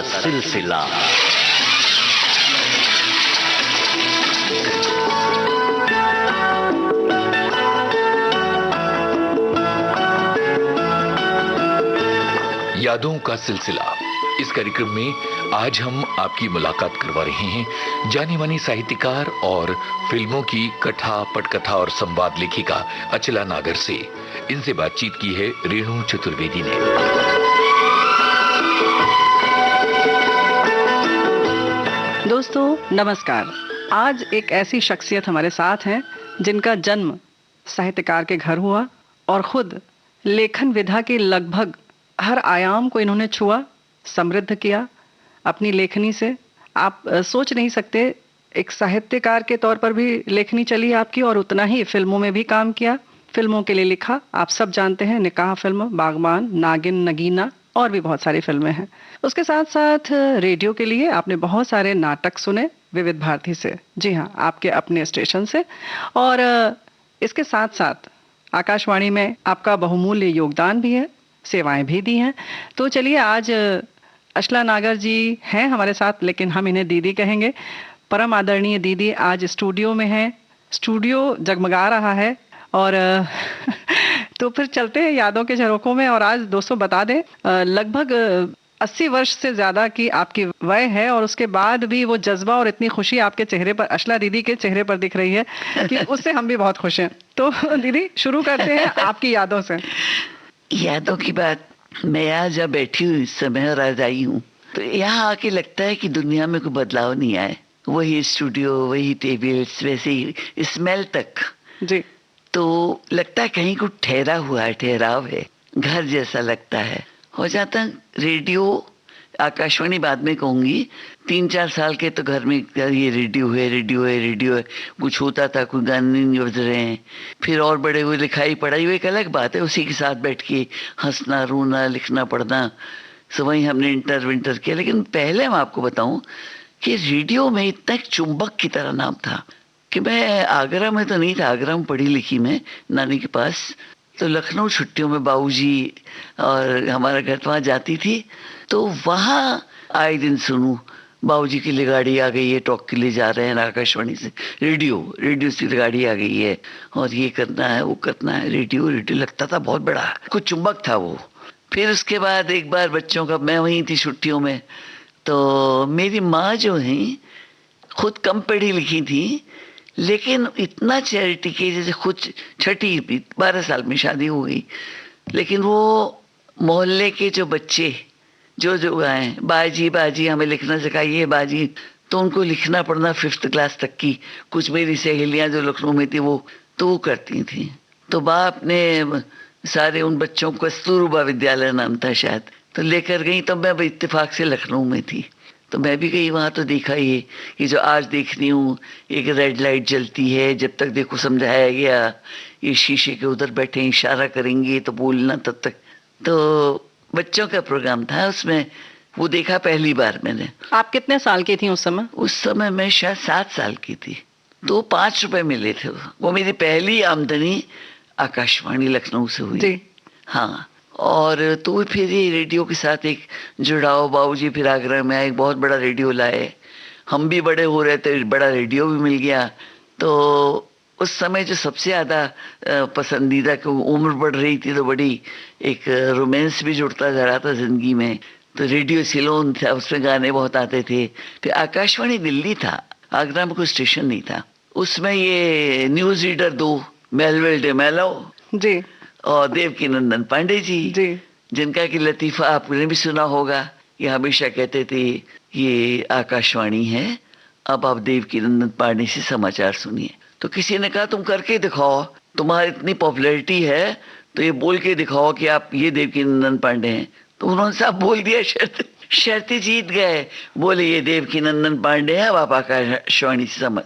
का सिलसिला। यादों का सिलसिला। इस कार्यक्रम में आज हम आपकी मुलाकात करवा रहे हैं जानी मानी साहित्यकार और फिल्मों की कथा, पटकथा और संवाद लेखिका अचला नागर से। इनसे बातचीत की है रेणु चतुर्वेदी ने। दोस्तों नमस्कार। आज एक ऐसी शख्सियत हमारे साथ हैं जिनका जन्म साहित्यकार के घर हुआ और खुद लेखन विधा के लगभग हर आयाम को इन्होंने छुआ, समृद्ध किया अपनी लेखनी से। आप सोच नहीं सकते, एक साहित्यकार के तौर पर भी लेखनी चली आपकी और उतना ही फिल्मों में भी काम किया। फिल्मों के लिए लिखा, आप सब जानते हैं, निकाह फिल्म, बागबान, नागिन, नगीना और भी बहुत सारी फिल्में हैं। उसके साथ साथ रेडियो के लिए आपने बहुत सारे नाटक सुने विविध भारती से, जी हाँ, आपके अपने स्टेशन से। और इसके साथ साथ आकाशवाणी में आपका बहुमूल्य योगदान भी है, सेवाएं भी दी हैं। तो चलिए, आज अचला नागर जी हैं हमारे साथ, लेकिन हम इन्हें दीदी कहेंगे। परम आदरणीय दीदी आज स्टूडियो में हैं, स्टूडियो जगमगा रहा है। और तो फिर चलते हैं यादों के झरोखों में। और आज दोस्तों बता दें, लगभग 80 वर्ष से ज़्यादा की आपकी वय है और उसके बाद भी वो जज्बा और इतनी खुशी आपके चेहरे पर, अचला दीदी के चेहरे पर दिख रही है कि उससे हम भी बहुत खुश हैं। तो दीदी शुरू करते हैं आपकी यादों से। यादों की बात, मैं यहाँ जब बैठी हूँ इस समय और आज आई हूँ, तो यहाँ आके लगता है कि दुनिया में कोई बदलाव नहीं आए। वही स्टूडियो, वही टेबल्स, वैसे ही स्मेल तक जी। तो लगता है कहीं कुछ ठहरा हुआ है, ठहराव है, घर जैसा लगता है। हो जाता रेडियो, आकाशवाणी बाद में कहूँगी, 3-4 साल के तो घर में ये रेडियो है, रेडियो है, रेडियो है, कुछ होता था, कोई गाने नहीं बज रहे हैं। फिर और बड़े हुए, लिखाई पढ़ाई वो एक अलग बात है, उसी के साथ बैठ के हंसना, रोना, लिखना, पढ़ना, सब वही हमने इंटर विंटर किया। लेकिन पहले मैं आपको बताऊं कि रेडियो में इतना एक चुंबक की तरह नाम था कि मैं आगरा में तो नहीं था, आगरा में पढ़ी लिखी मैं नानी के पास, तो लखनऊ छुट्टियों में बाबूजी और हमारा घर वहाँ जाती थी, तो वहाँ आए दिन सुनूं बाबूजी की लिए गाड़ी आ गई है, टॉक के लिए जा रहे हैं आकाशवाणी से, रेडियो से गाड़ी आ गई है और ये करना है, वो करना है, रेडियो लगता था बहुत बड़ा, कुछ चुंबक था वो। फिर उसके बाद एक बार बच्चों का, मैं वहीं थी छुट्टियों में, तो मेरी माँ जो है खुद कम पढ़ी लिखी थी, लेकिन इतना चैरिटी के, जैसे खुद छठी 12 साल में शादी हो गई, लेकिन वो मोहल्ले के जो बच्चे जो आए, बाजी बाजी हमें लिखना सिखाइए बाजी, तो उनको लिखना पढ़ना 5th क्लास तक की, कुछ मेरी सहेलियां जो लखनऊ में थी वो करती थी। तो बाप ने सारे उन बच्चों को, कस्तूरबा विद्यालय नाम था शायद, तो लेकर गई। तो मैं इत्तेफाक से लखनऊ में थी, तो मैं भी गई वहाँ, तो देखा ये जो आज देखनी हूँ, एक रेड लाइट जलती है, जब तक देखो समझाया गया, ये शीशे के उधर बैठे इशारा करेंगे तो बोलना तब तक। तो बच्चों का प्रोग्राम था, उसमें वो देखा पहली बार मैंने। आप कितने साल की थी उस समय? उस समय मैं शायद 7 साल की थी। तो 5 रुपए मिले थे, वो मेरी पहली आमदनी आकाशवाणी लखनऊ से हुई जी। हाँ। और तो फिर ये रेडियो के साथ एक जुड़ाव, बाबूजी फिर आगरा में आए, एक बहुत बड़ा रेडियो लाए, हम भी बड़े हो रहे थे, बड़ा रेडियो भी मिल गया। तो उस समय जो सबसे ज़्यादा पसंदीदा, कि उम्र बढ़ रही थी तो बड़ी एक रोमांस भी जुड़ता जा रहा था ज़िंदगी में, तो रेडियो सिलोन था, उसमें गाने बहुत आते थे। फिर आकाशवाणी दिल्ली था, आगरा में कोई स्टेशन नहीं था, उसमें ये न्यूज़ रीडर 2 मेलविल डे मेलो जी और देवकीनंदन पांडे जी, जिनका कि लतीफ़ा आपने भी सुना होगा, ये हमेशा कहते थे ये आकाशवाणी है, अब आप देवकीनंदन पांडे से समाचार सुनिए। तो किसी ने कहा तुम करके दिखाओ, तुम्हारी इतनी पॉपुलैरिटी है, तो ये बोल के दिखाओ कि आप ये देवकीनंदन पांडे हैं। तो उन्होंने साहब बोल दिया, शर्त जीत गए, बोले ये देवकीनंदन पांडे हैं, अब आप आकाशवाणी से समझ।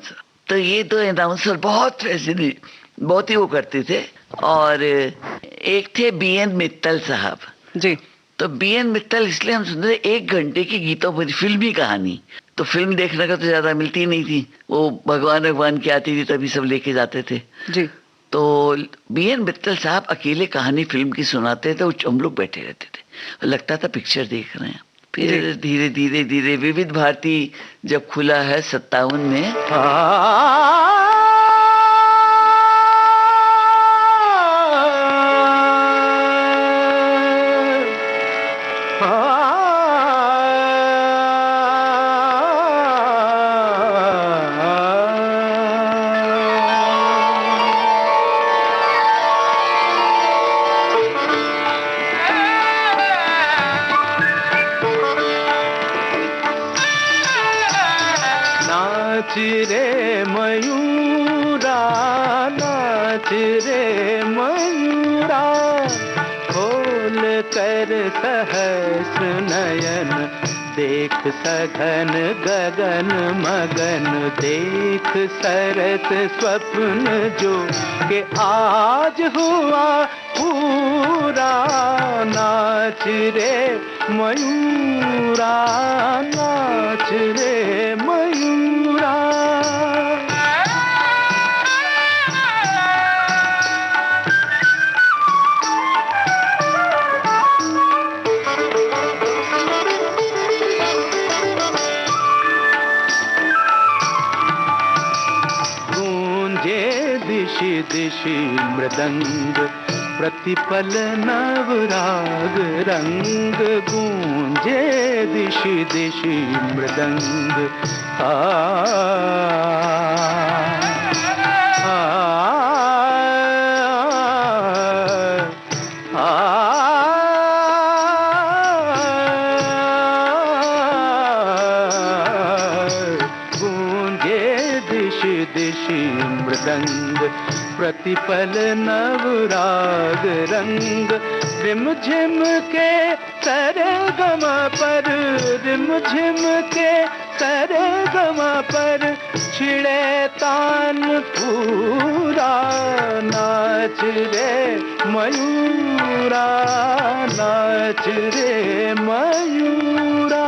तो ये 2 अनाउंसर बहुत वैसे बहुत ही वो करते थे। और एक थे BN मित्तल साहब जी। तो BN मित्तल इसलिए हम सुनते थे, 1 घंटे की गीतों पर फिल्मी कहानी, तो फिल्म देखने का तो ज्यादा मिलती नहीं थी, वो भगवान की आती थी तभी सब लेके जाते थे जी। तो BN मित्तल साहब अकेले कहानी फिल्म की सुनाते थे, हम लोग बैठे रहते थे, लगता था पिक्चर देख रहे हैं। फिर धीरे धीरे धीरे विविध भारती जब खुला है 57 में, नाच रे मयूरा, नाच रे मयूरा, खोल कर सहस्र नयन, देख सघन गगन मगन, देख सरस स्वप्न जो के आज हुआ पूरा। नाच रे मयूरा, नाच रे मयूरा। गूंजे दिशि दिशि मृदंग, प्रतिपल नवराग रंग, गूंजे दिशि दिशि मृदंग। आ, आ, आ, गूंजे दिशि दिशि मृदंग, प्रतिपल नवराग रंग। रिम झिम के सरगम पर, रिम झिम के सरगम पर, छिड़े तान पूरा। नाच रे मयूरा, नाच रे मयूरा।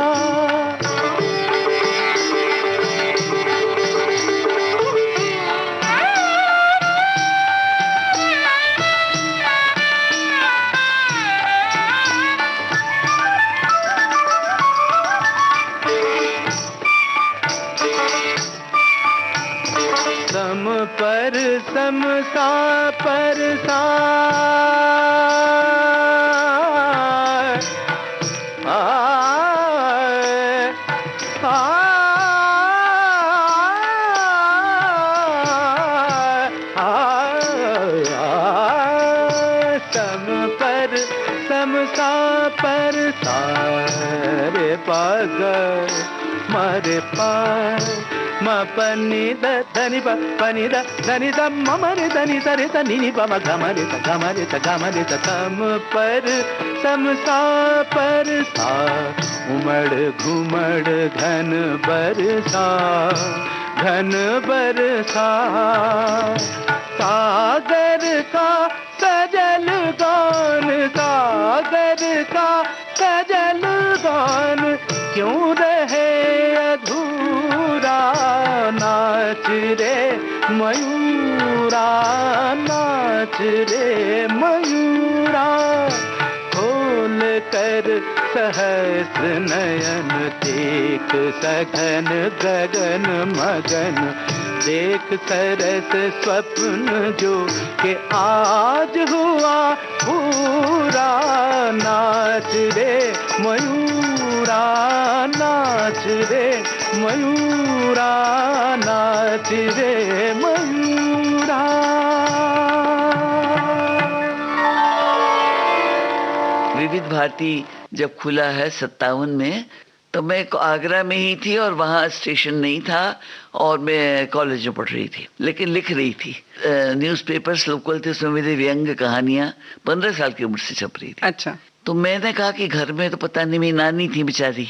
सम पर सम सा पर सा, आ, आ, सम पर सम सा पर सा, रे पग मरे पा, म पनी द धनि प पनी द धनि द म म रे धनि द रे द नि नि प म ग म रे द ग म रे द ग म रे द। सम पर सम सा पर सा, उमड़ घुमड़ घन बरसा, घन बरसा। सागर का सजल गान, सागर का सजल गान, क्यों रहे अधूरा। नाच रे मयूरा, नाच रे मयूरा। खोल कर सहस्र नयन, देख सघन गगन मगन, देख सरस स्वप्न जो के आज हुआ पूरा। नाच रे मयूरा, नाच रे मयूरा, नाच रे मयूरा। विविध भारती जब खुला है 57 में, तो मैं आगरा में ही थी और वहाँ स्टेशन नहीं था और मैं कॉलेज में पढ़ रही थी, लेकिन लिख रही थी। न्यूज़पेपर्स लोकल थे, उसमें मेरी व्यंग कहानियाँ 15 साल की उम्र से छप रही थी। अच्छा। तो मैंने कहा कि घर में तो पता नहीं, मेरी नानी थी बेचारी,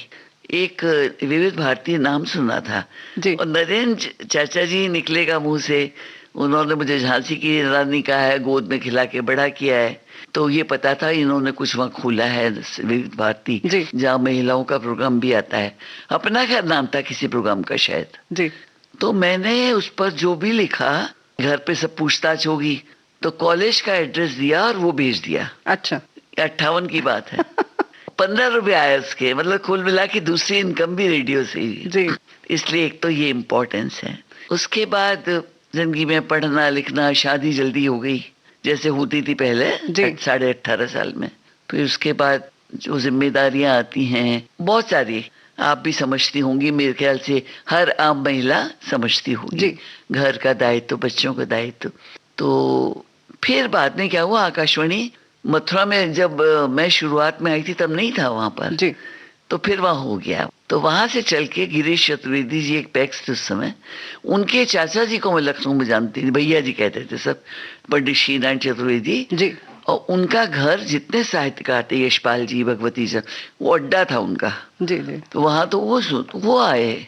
एक विविध भारती नाम सुना था जी। और नरेंद्र चाचा जी निकलेगा मुंह से, उन्होंने मुझे झांसी की रानी कहा है, गोद में खिला के बड़ा किया है, तो ये पता था इन्होंने कुछ वहाँ खोला है विविध भारती, जहाँ महिलाओं का प्रोग्राम भी आता है। अपना क्या नाम था किसी प्रोग्राम का शायद जी। तो मैंने उस पर जो भी लिखा, घर पे सब पूछताछ होगी, तो कॉलेज का एड्रेस दिया और वो भेज दिया। अच्छा। 58 की बात है। 15 रुपए आए उसके, मतलब कुल मिला के दूसरी इनकम भी रेडियो से ही। जी। इसलिए एक तो ये इम्पोर्टेंस है। उसके बाद जिंदगी में पढ़ना लिखना, शादी जल्दी हो गई जैसे होती थी पहले, 18.5 साल में। फिर उसके बाद जो जिम्मेदारियां आती हैं बहुत सारी, आप भी समझती होंगी, मेरे ख्याल से हर आम महिला समझती होगी। घर का दायित्व, बच्चों का दायित्व। तो फिर बाद में क्या हुआ, आकाशवाणी मथुरा में जब मैं शुरुआत में आई थी तब नहीं था वहां पर जी। तो फिर वहां हो गया। तो वहां से चल के गिरीश चतुर्वेदी जी एक पैक्स थे उस समय, उनके चाचा जी को मैं लखनऊ में जानती थी, भैया जी कहते थे सब, पंडित श्री नारायण चतुर्वेदी जी। और उनका घर, जितने साहित्यकार थे, यशपाल जी, भगवती जी, वो अड्डा था उनका। जी जी। तो वहां तो वो आए,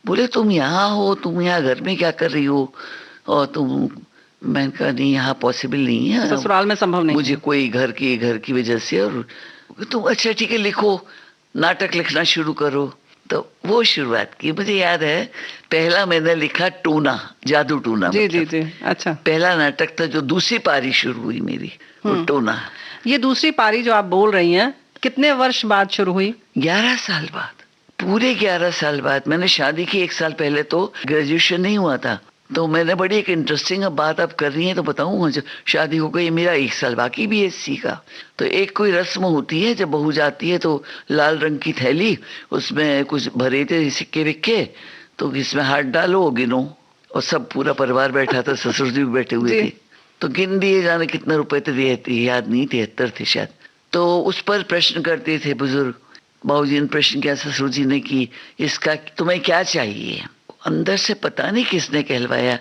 बोले तुम यहाँ हो, तुम यहाँ घर में क्या कर रही हो? और तुम, मैंने कहा नहीं, यहाँ पॉसिबल नहीं है, ससुराल में संभव नहीं, मुझे कोई घर की वजह से। और तुम अच्छा ठीक है, लिखो, नाटक लिखना शुरू करो। तो वो शुरुआत की। मुझे याद है पहला मैंने लिखा टूना, जादू टूना। जी जी जी। अच्छा। पहला नाटक था जो दूसरी पारी शुरू हुई मेरी, वो टूना। ये दूसरी पारी जो आप बोल रही हैं कितने वर्ष बाद शुरू हुई? 11 साल बाद, पूरे 11 साल बाद। मैंने शादी की 1 साल पहले तो ग्रेजुएशन नहीं हुआ था। तो मैंने बड़ी एक इंटरेस्टिंग बात आप कर रही हैं तो बताऊं, जब शादी हो गई मेरा 1 साल बाकी BSc का, तो एक कोई रस्म होती है जब बहू जाती है तो लाल रंग की थैली, उसमें कुछ भरे थे सिक्के विक्के, तो इसमें हाथ डालो, गिनो। और सब पूरा परिवार बैठा था, ससुर जी भी बैठे हुए थे। तो गिन दिए, जाने कितने रुपए थे, याद नहीं, 73 थे शायद। तो उस पर प्रश्न करते थे बुजुर्ग। बाबूजी ने प्रश्न किया ससुर जी ने कि इसका तुम्हें क्या चाहिए? अंदर से पता नहीं किसने कहलवाया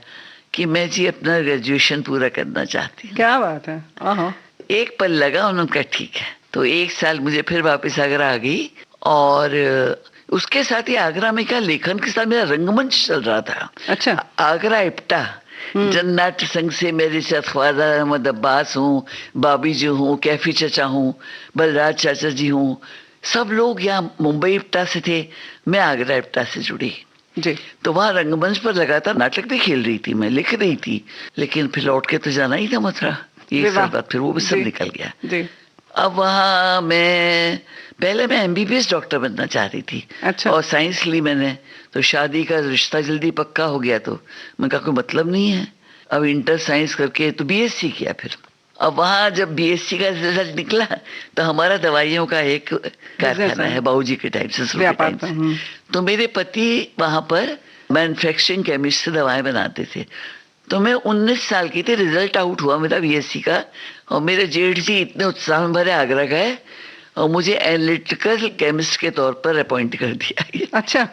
कि मैं जी अपना ग्रेजुएशन पूरा करना चाहती हूँ। क्या बात है। एक पल लगा, उन्होंने कहा ठीक है। तो 1 साल मुझे फिर वापस आगरा आ गई। और उसके साथ ही आगरा में क्या, लेखन के साथ मेरा रंगमंच चल रहा था। अच्छा। आगरा इप्टा जननाट्य संघ से मेरे साथ ख्वाजा अहमद अब्बास हूँ, बाबी जी हूँ, कैफी चचा हूँ, बलराज चाचा जी हूँ, सब लोग यहाँ मुंबई इप्टा से थे, मैं आगरा इप्टा से जुड़ी जी। तो वहाँ रंगमंच पर लगातार नाटक भी खेल रही थी, मैं लिख रही थी, लेकिन फिर लौट के तो जाना ही था मथुरा। 1 साल बाद फिर वो भी सब निकल गया जी। अब वहाँ मैं पहले मैं MBBS डॉक्टर बनना चाह रही थी। अच्छा। और साइंस ली मैंने, तो शादी का रिश्ता जल्दी पक्का हो गया, तो मैं कहा कोई मतलब नहीं है। अब इंटर साइंस करके तो BSc किया फिर। अब वहाँ जब BSc का रिजल्ट निकला तो हमारा दवाइयों का एक कारखाना है, बाबूजी के टाइम से। तो मेरे पति वहाँ पर मैन्युफैक्चरिंग केमिस्ट से दवाएं बनाते थे। तो मैं 19 साल की थी, रिजल्ट आउट हुआ मेरा BSc का, और मेरे जेठ जी इतने उत्साह में भरे आगरा गए और मुझे एनालिटिकल केमिस्ट के तौर पर अपॉइंट कर दिया। अच्छा।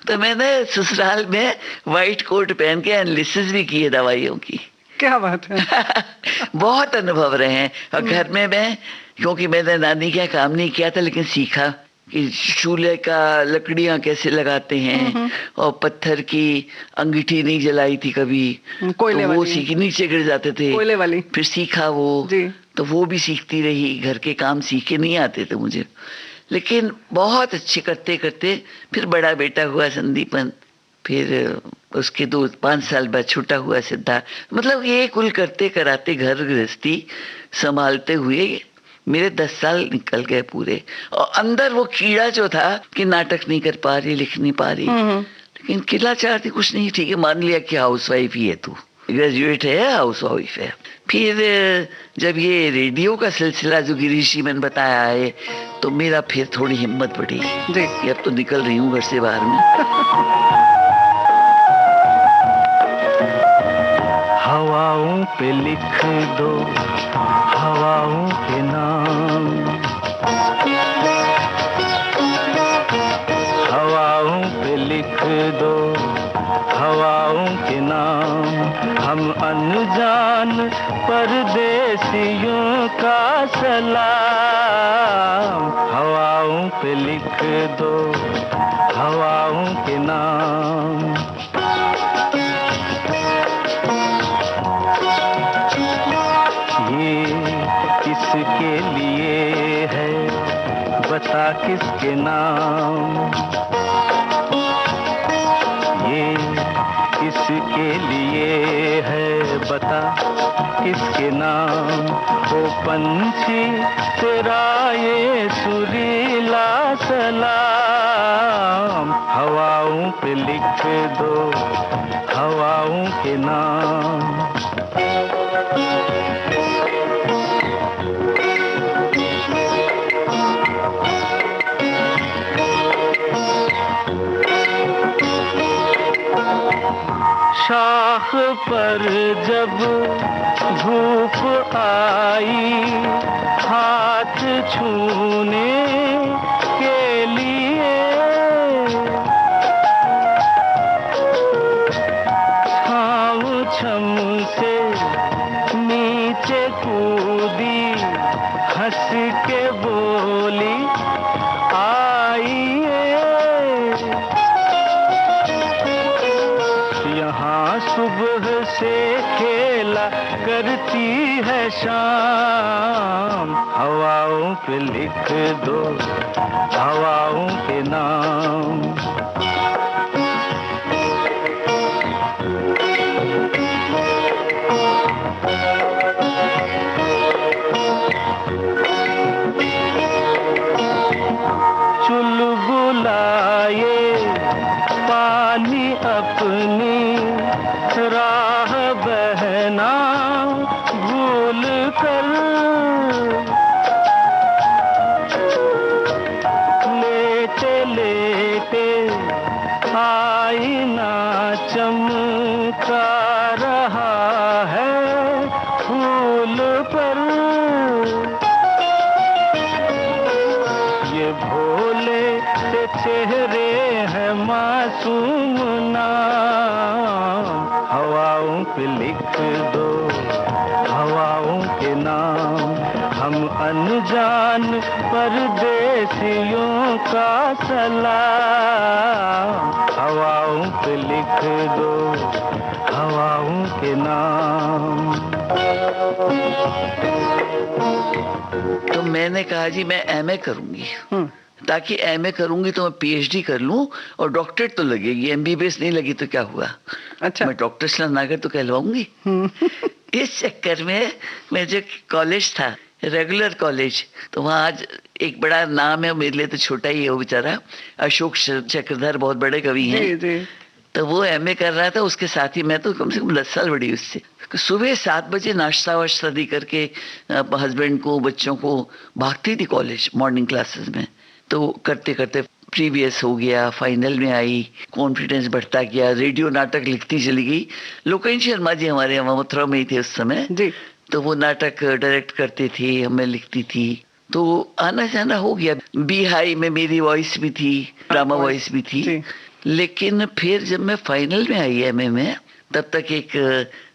तो मैंने ससुराल में व्हाइट कोट पहन के एनालिसिस भी किए दवाइयों की। क्या बात है। बहुत अनुभव रहे हैं। और घर में मैं, क्योंकि मैंने नानी का काम नहीं किया था, लेकिन सीखा कि चूल्हे का लकड़ियां कैसे लगाते हैं, और पत्थर की अंगीठी नहीं जलाई थी कभी, कोयले तो वो सीखी, नीचे गिर जाते थे कोयले वाली, फिर सीखा वो जी। तो वो भी सीखती रही। घर के काम सीखे नहीं आते थे मुझे, लेकिन बहुत अच्छे करते करते फिर बड़ा बेटा हुआ संदीपन, फिर उसके 2-5 साल बाद छोटा हुआ सिद्धार्थ। मतलब ये कुल करते कराते घर गृहस्थी संभालते हुए मेरे 10 साल निकल गए पूरे। और अंदर वो कीड़ा जो था कि नाटक नहीं कर पा रही, लिख नहीं पा रही, लेकिन किला चाहती कुछ नहीं, ठीक है मान लिया कि हाउस वाइफ ही है, तू ग्रेजुएट है, हाउस वाइफ है। फिर जब ये रेडियो का सिलसिला जो गिरीश जी मैंने बताया है, तो मेरा फिर थोड़ी हिम्मत बढ़ी कि अब तो निकल रही हूँ घर से बाहर में। हवाओं पे लिख दो हवाओं के नाम, हवाओं पे लिख दो हवाओं के नाम, हम अनजान परदेसियों का सलाम। हवाओं पे लिख दो हवाओं के नाम। किसके लिए है बता किसके नाम, ये किसके लिए है बता किसके नाम, ओ पंछी तेरा ये सुरीला सलाम, हवाओं पे लिख दो हवाओं के नाम। शाख पर जब धूप आई हाथ छूने के लिए, छाँव छम से नीचे कूदी हंस के बोली आइए, यहाँ सुबह से खेला करती है शाम, हवाओं पे लिख दो हवाओं के नाम। चुलबुलाए पानी अपनी राह बहना भूल कर, लेटे लेटे आईना चमका रहा है फूल पर, ये भोले से चेहरे हैं मासूम नाम, हवाओं पे लिख दो हवाओं के नाम। हम अनजान परदेसियों का सलाम, हवाओं पे लिख दो हवाओं के नाम। तो मैंने कहा जी मैं एमए करूंगी, ताकि एमए करूंगी तो मैं पीएचडी कर लूं और डॉक्टरेट तो लगेगी, एमबीबीएस नहीं लगी तो क्या हुआ। अच्छा। मैं डॉक्टर स्नातक तो कहलवाऊंगी। इस चक्कर में मैं जो कॉलेज था रेगुलर कॉलेज, तो वहाँ आज एक बड़ा नाम है, मेरे लिए तो छोटा ही है वो बेचारा, अशोक चक्रधर, बहुत बड़े कवि हैं। जी जी। तो वो एमए कर रहा था, उसके साथ ही मैं तो कम से कम 10 साल बड़ी उससे। सुबह 7 बजे नाश्ता वाश्ता दी करके हस्बैंड को बच्चों को भागती थी कॉलेज मॉर्निंग क्लासेस में। तो करते करते प्रीवियस हो गया, फाइनल में आई, कॉन्फिडेंस बढ़ता गया, रेडियो नाटक लिखती चली गई। लोकेश शर्मा जी हमारे यहाँ मथुरा में ही थे उस समय जी। तो वो नाटक डायरेक्ट करते थे, हमें लिखती थी, तो आना जाना हो गया। बी हाई में मेरी वॉइस भी थी, ड्रामा वॉइस भी थी। लेकिन फिर जब मैं फाइनल में आई एमए में, तब तक एक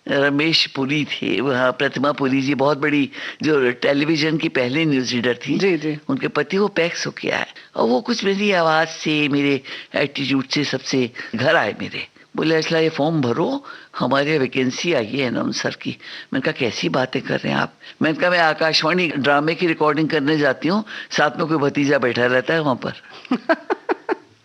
रमेश पुरी थे वहाँ, प्रतिमा पुरी जी बहुत बड़ी जो टेलीविजन की पहली न्यूज रीडर थी। जी जी। उनके पति वो पैक्स होके आए और वो कुछ मेरी आवाज से, मेरे एटीट्यूड से सबसे घर आए मेरे। बोले असला ये फॉर्म भरो, हमारे वैकेंसी आई है अनाउंसर की। मैंने कहा कैसी बातें कर रहे हैं आप। मैंने कहा मैं आकाशवाणी ड्रामे की रिकॉर्डिंग करने जाती हूँ, साथ में कोई भतीजा बैठा रहता है वहां पर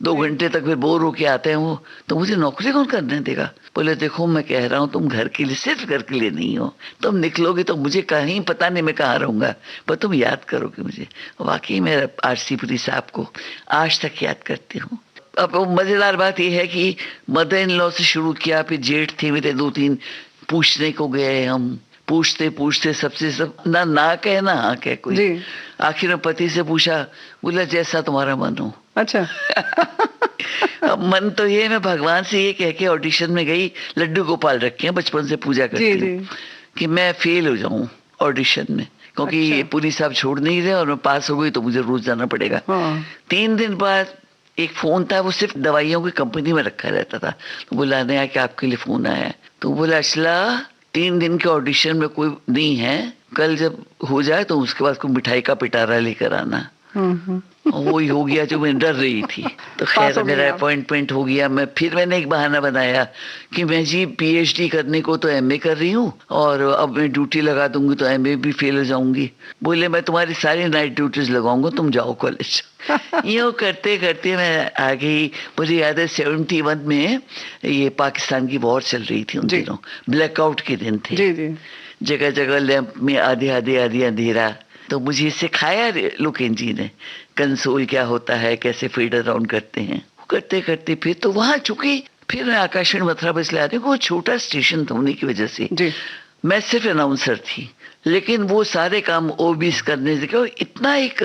2 घंटे तक फिर बोर होके आते हैं वो, तो मुझे नौकरी कौन करने देगा। बोले देखो मैं कह रहा हूँ तुम घर के लिए, सिर्फ घर के लिए नहीं हो, तुम निकलोगे तो मुझे कहीं पता नहीं मैं कहाँ रहूंगा, पर तुम याद करोगे मुझे। वाकई मैं आरसी पुरी साहब को आज तक याद करती हूँ। अब मजेदार बात यह है कि मदर इन लॉ से शुरू किया, फिर जेठ थे मेरे 2-3, पूछने को गए हम, पूछते पूछते सबसे सब ना कहे ना हाँ कहे कोई। आखिर में पति से पूछा, बोला जैसा तुम्हारा मन हो। अच्छा। अब मन तो ये, मैं भगवान से ये कह के ऑडिशन में गई, लड्डू गोपाल रखे हैं बचपन से पूजा करती हूँ कि मैं फेल हो जाऊं ऑडिशन में, क्योंकि ये पुरी साहब छोड़ नहीं रहे और मैं पास हो गई तो मुझे रोज जाना पड़ेगा। 3 दिन बाद एक फोन था, वो सिर्फ दवाइयों की कंपनी में रखा रहता था, तो बुलाने आया कि आपके लिए फोन आया। तो बोला असला 3 दिन के ऑडिशन में कोई नहीं है, कल जब हो जाए तो उसके बाद कोई मिठाई का पिटारा लेकर आना। वही हो गया जो मैं डर रही थी। तो पास खैर हो गई मेरा आप। अपॉइंटमेंट हो गया। मैंने एक बहाना बनाया कि मैं जी पीएचडी करने को तो एमए कर रही हूँ और अब मैं ड्यूटी लगा दूंगी तो एमए भी फेल हो जाऊंगी। बोले मैं तुम्हारी सारी नाइट ड्यूटीज लगाऊंगा, तुम जाओ कॉलेज। यूँ करते करते मैं आ गई। मुझे याद है 71 में ये पाकिस्तान की वॉर चल रही थी उन जी। दिनों, ब्लैकआउट के दिन थे। जी जी। जगह जगह लैंप में आधे आधे आधे अंधेरा। तो मुझे सिखाया लोकेन जी ने कंसोल क्या होता है, कैसे फेड अराउंड करते हैं। करते करते फिर तो वहां चुकी। फिर मैं आकाशवाणी मथुरा बस ले आती हूँ। वो छोटा स्टेशन था होने की वजह से जी। मैं सिर्फ अनाउंसर थी, लेकिन वो सारे काम ओबीस करने से क्यों इतना एक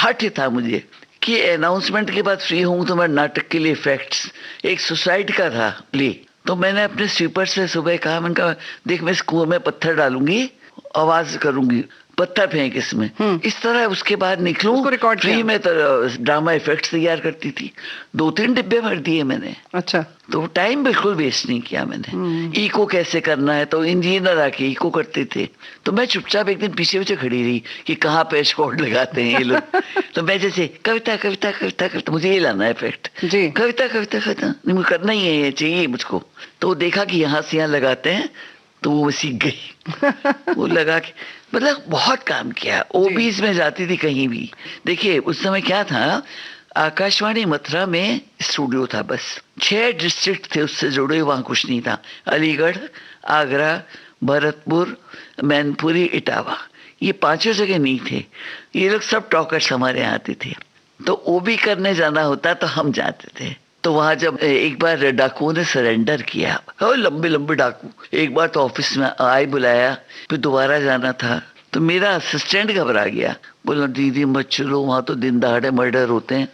हट था मुझे कि अनाउंसमेंट के बाद फ्री हूँ तो मैं नाटक के लिए इफेक्ट्स एक सुसाइड का था ले। तो मैंने अपने स्वीपर से सुबह कहा, मैंने कहा देख मैं इस कुएं में पत्थर डालूंगी, आवाज करूंगी, पत्थर फेंक इसमें, इस तरह उसके बाद निकलूं। उसको रिकॉर्ड फ्री किया। में तो ड्रामा इफेक्ट्स तैयार करती थी। 2-3 डिब्बे भर दिए मैंने। अच्छा। तो टाइम बिल्कुल वेस्ट नहीं किया मैंने। इको कैसे करना है तो इंजीनियर आके इको करते थे। तो मैं चुपचाप एक दिन पीछे पीछे खड़ी रही कि कहाँ पे स्कॉट लगाते हैं ये लोग। तो मैं जैसे कविता कविता कविता कविता, मुझे ये लाना है इफेक्ट, जी। कविता कविता कविता, नहीं मुझे करना ही है, ये चाहिए मुझको। तो देखा कि यहाँ से यहाँ लगाते हैं तो वो सीख गई। वो लगा के मतलब बहुत काम किया। ओबीज में जाती थी कहीं भी। देखिए उस समय क्या था, आकाशवाणी मथुरा में स्टूडियो था बस। 6 डिस्ट्रिक्ट थे उससे जुड़े, वहां कुछ नहीं था। अलीगढ़, आगरा, भरतपुर, मैनपुरी, इटावा, ये 5 जगह नहीं थे। ये लोग सब टॉकर्स हमारे यहाँ आते थे। तो ओबी करने जाना होता तो हम जाते थे। तो वहां जब एक बार डाकुओं ने सरेंडर किया, लंबे लंबे डाकू, एक बार तो ऑफिस में आए बुलाया, फिर दोबारा जाना था। तो मेरा असिस्टेंट घबरा गया, बोला दीदी मत चलो, वहां तो दिन दहाड़े मर्डर होते हैं।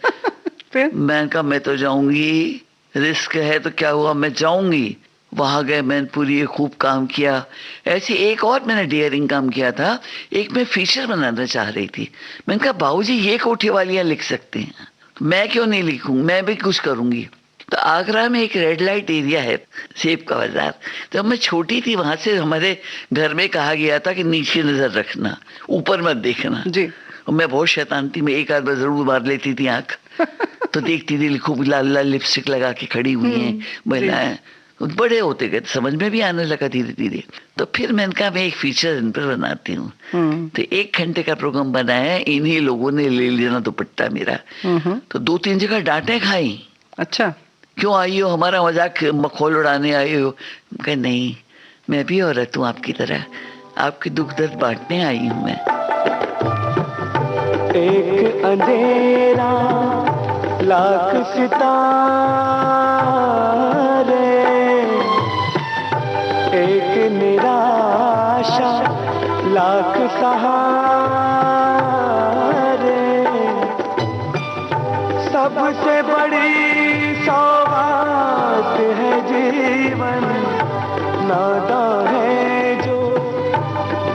फिर मैंने कहा मैं तो जाऊंगी, रिस्क है तो क्या हुआ, मैं जाऊंगी। वहां गए, मैनपुरी खूब काम किया। ऐसी एक और मैंने डेयरिंग काम किया था। एक मैं फीचर बनाना चाह रही थी। मैंने कहा बाबूजी ये कोठी वालियां लिख सकते हैं, मैं क्यों नहीं लिखूं, मैं भी कुछ करूंगी। तो आगरा में एक रेड लाइट एरिया है, सेब का बाजार। जब मैं छोटी थी वहां से हमारे घर में कहा गया था कि नीचे नजर रखना, ऊपर मत देखना जी। और मैं बहुत शैतान थी, मैं एक आध बार जरूर मार लेती थी आंख। तो देखती थी खूब लाल लाल लिपस्टिक लगा के खड़ी हुई हैं महिलाएं। बड़े होते गए, समझ में भी आने लगा धीरे धीरे। तो फिर मैंने कहा मैं एक फीचर इन पर बनाती हूँ। तो 1 घंटे का प्रोग्राम बनाया। इन्हीं लोगों ने ले लेना दुपट्टा मेरा। तो 2-3 जगह डांटे खाई। अच्छा। क्यों आई हो, हमारा मजाक मखौल उड़ाने आई हो? कहा नहीं, मैं भी औरत हूँ आपकी तरह, आपके दुख दर्द बांटने आई हूँ मैं। एक अंधेरा लाख सितारे, एक निराशा लाख सहारे, सबसे बड़ी सौगात है जीवन, नादान है जो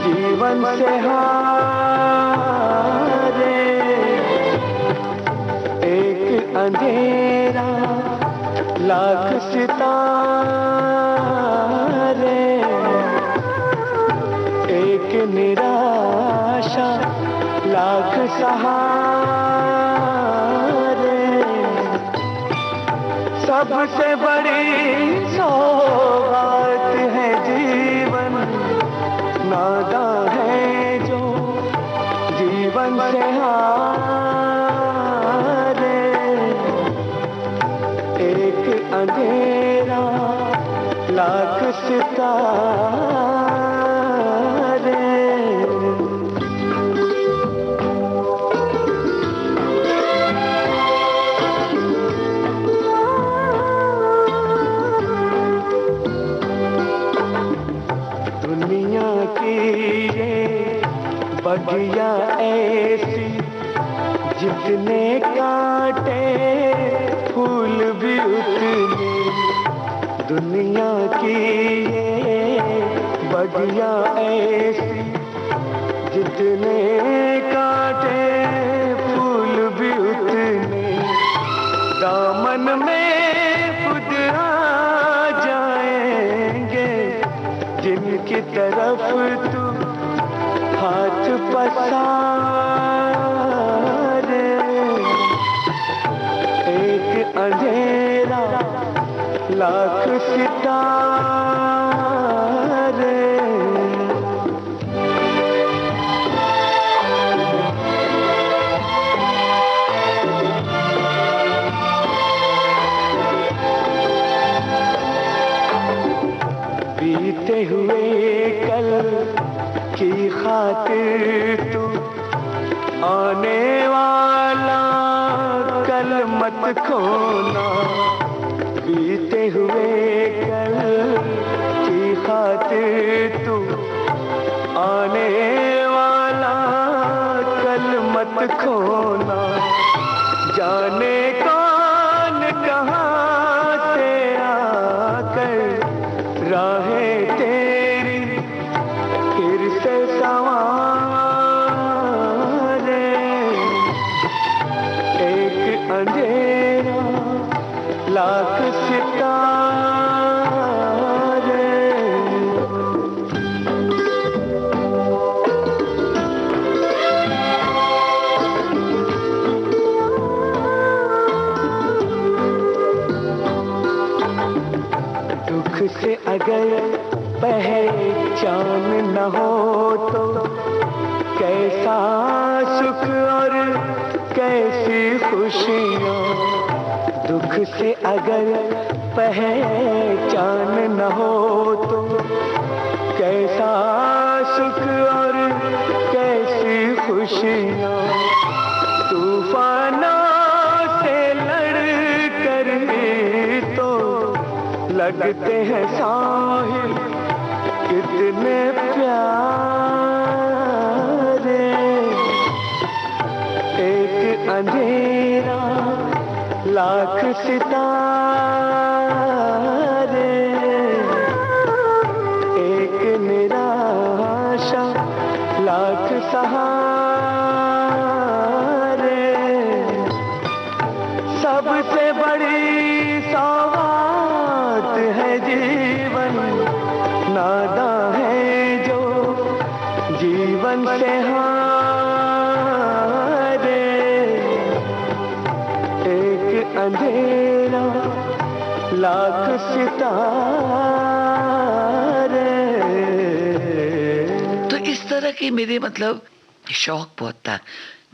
जीवन से हारे। एक अंधेरा लाख सितारे, एक निराशा लाख सहारे, सबसे बड़ी सौगात है जीवन, नादान है जो जीवन से हारे। एक अंधेरा लाख सितारे। दुनिया की ये बगिया ऐसी, जितने कांटे फूल भी उतने। दुनिया की ये बगिया ऐसी, जितने कांटे फूल भी उतने। दामन में खुद आ जाएंगे, जिनकी तरफ तू हाथ पसारे। अंधेरा लाख सितारे, बीते हुए कल की खातिर तू आने वाला कल मत खोना, बीते हुए कल की खातिर तू आने वाला कल मत खोना, जाने कौन कहाँ से आकर राहें तेरी फिर से संवारे, एक अंधेरा लाख सितारे। दुख से अगर पहचान न हो तो कैसा सुख और कैसी खुशियाँ, दुख से अगर पहचान न हो तो कैसा सुख और कैसी खुशियाँ, तूफानों से लड़ कर ही तो लगते हैं साहिल कितने प्यारे, एक अंधेरा लाख सितारे, एक निराशा लाख सहारे, सबसे बड़ी सौगात है जीवन, नादा है जो जीवन से हारे, एक अंधेरा लाख सितारे। तो इस तरह के मेरे मतलब शौक बहुत था।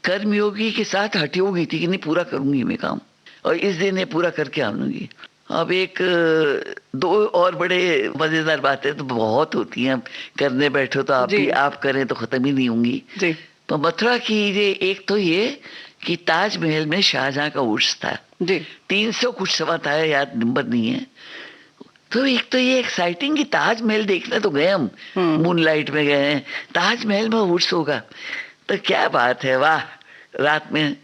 कर्मयोगी के साथ हठयोगी थी कि नहीं पूरा करूंगी मैं काम, और इस दिन ये पूरा करके आऊंगी। अब एक दो और बड़े मजेदार बातें तो बहुत होती हैं, करने बैठो तो आप करें तो खत्म ही नहीं होंगी जी। तो मथुरा की ये एक तो ये कि ताजमहल में शाहजहां का उर्स था जी, 300 कुछ सवा था, याद नंबर नहीं है। तो एक तो ये एक्साइटिंग कि ताजमहल देखने तो गए हम, मूनलाइट में गए हैं, ताजमहल में उर्स होगा तो क्या बात है, वाह। रात में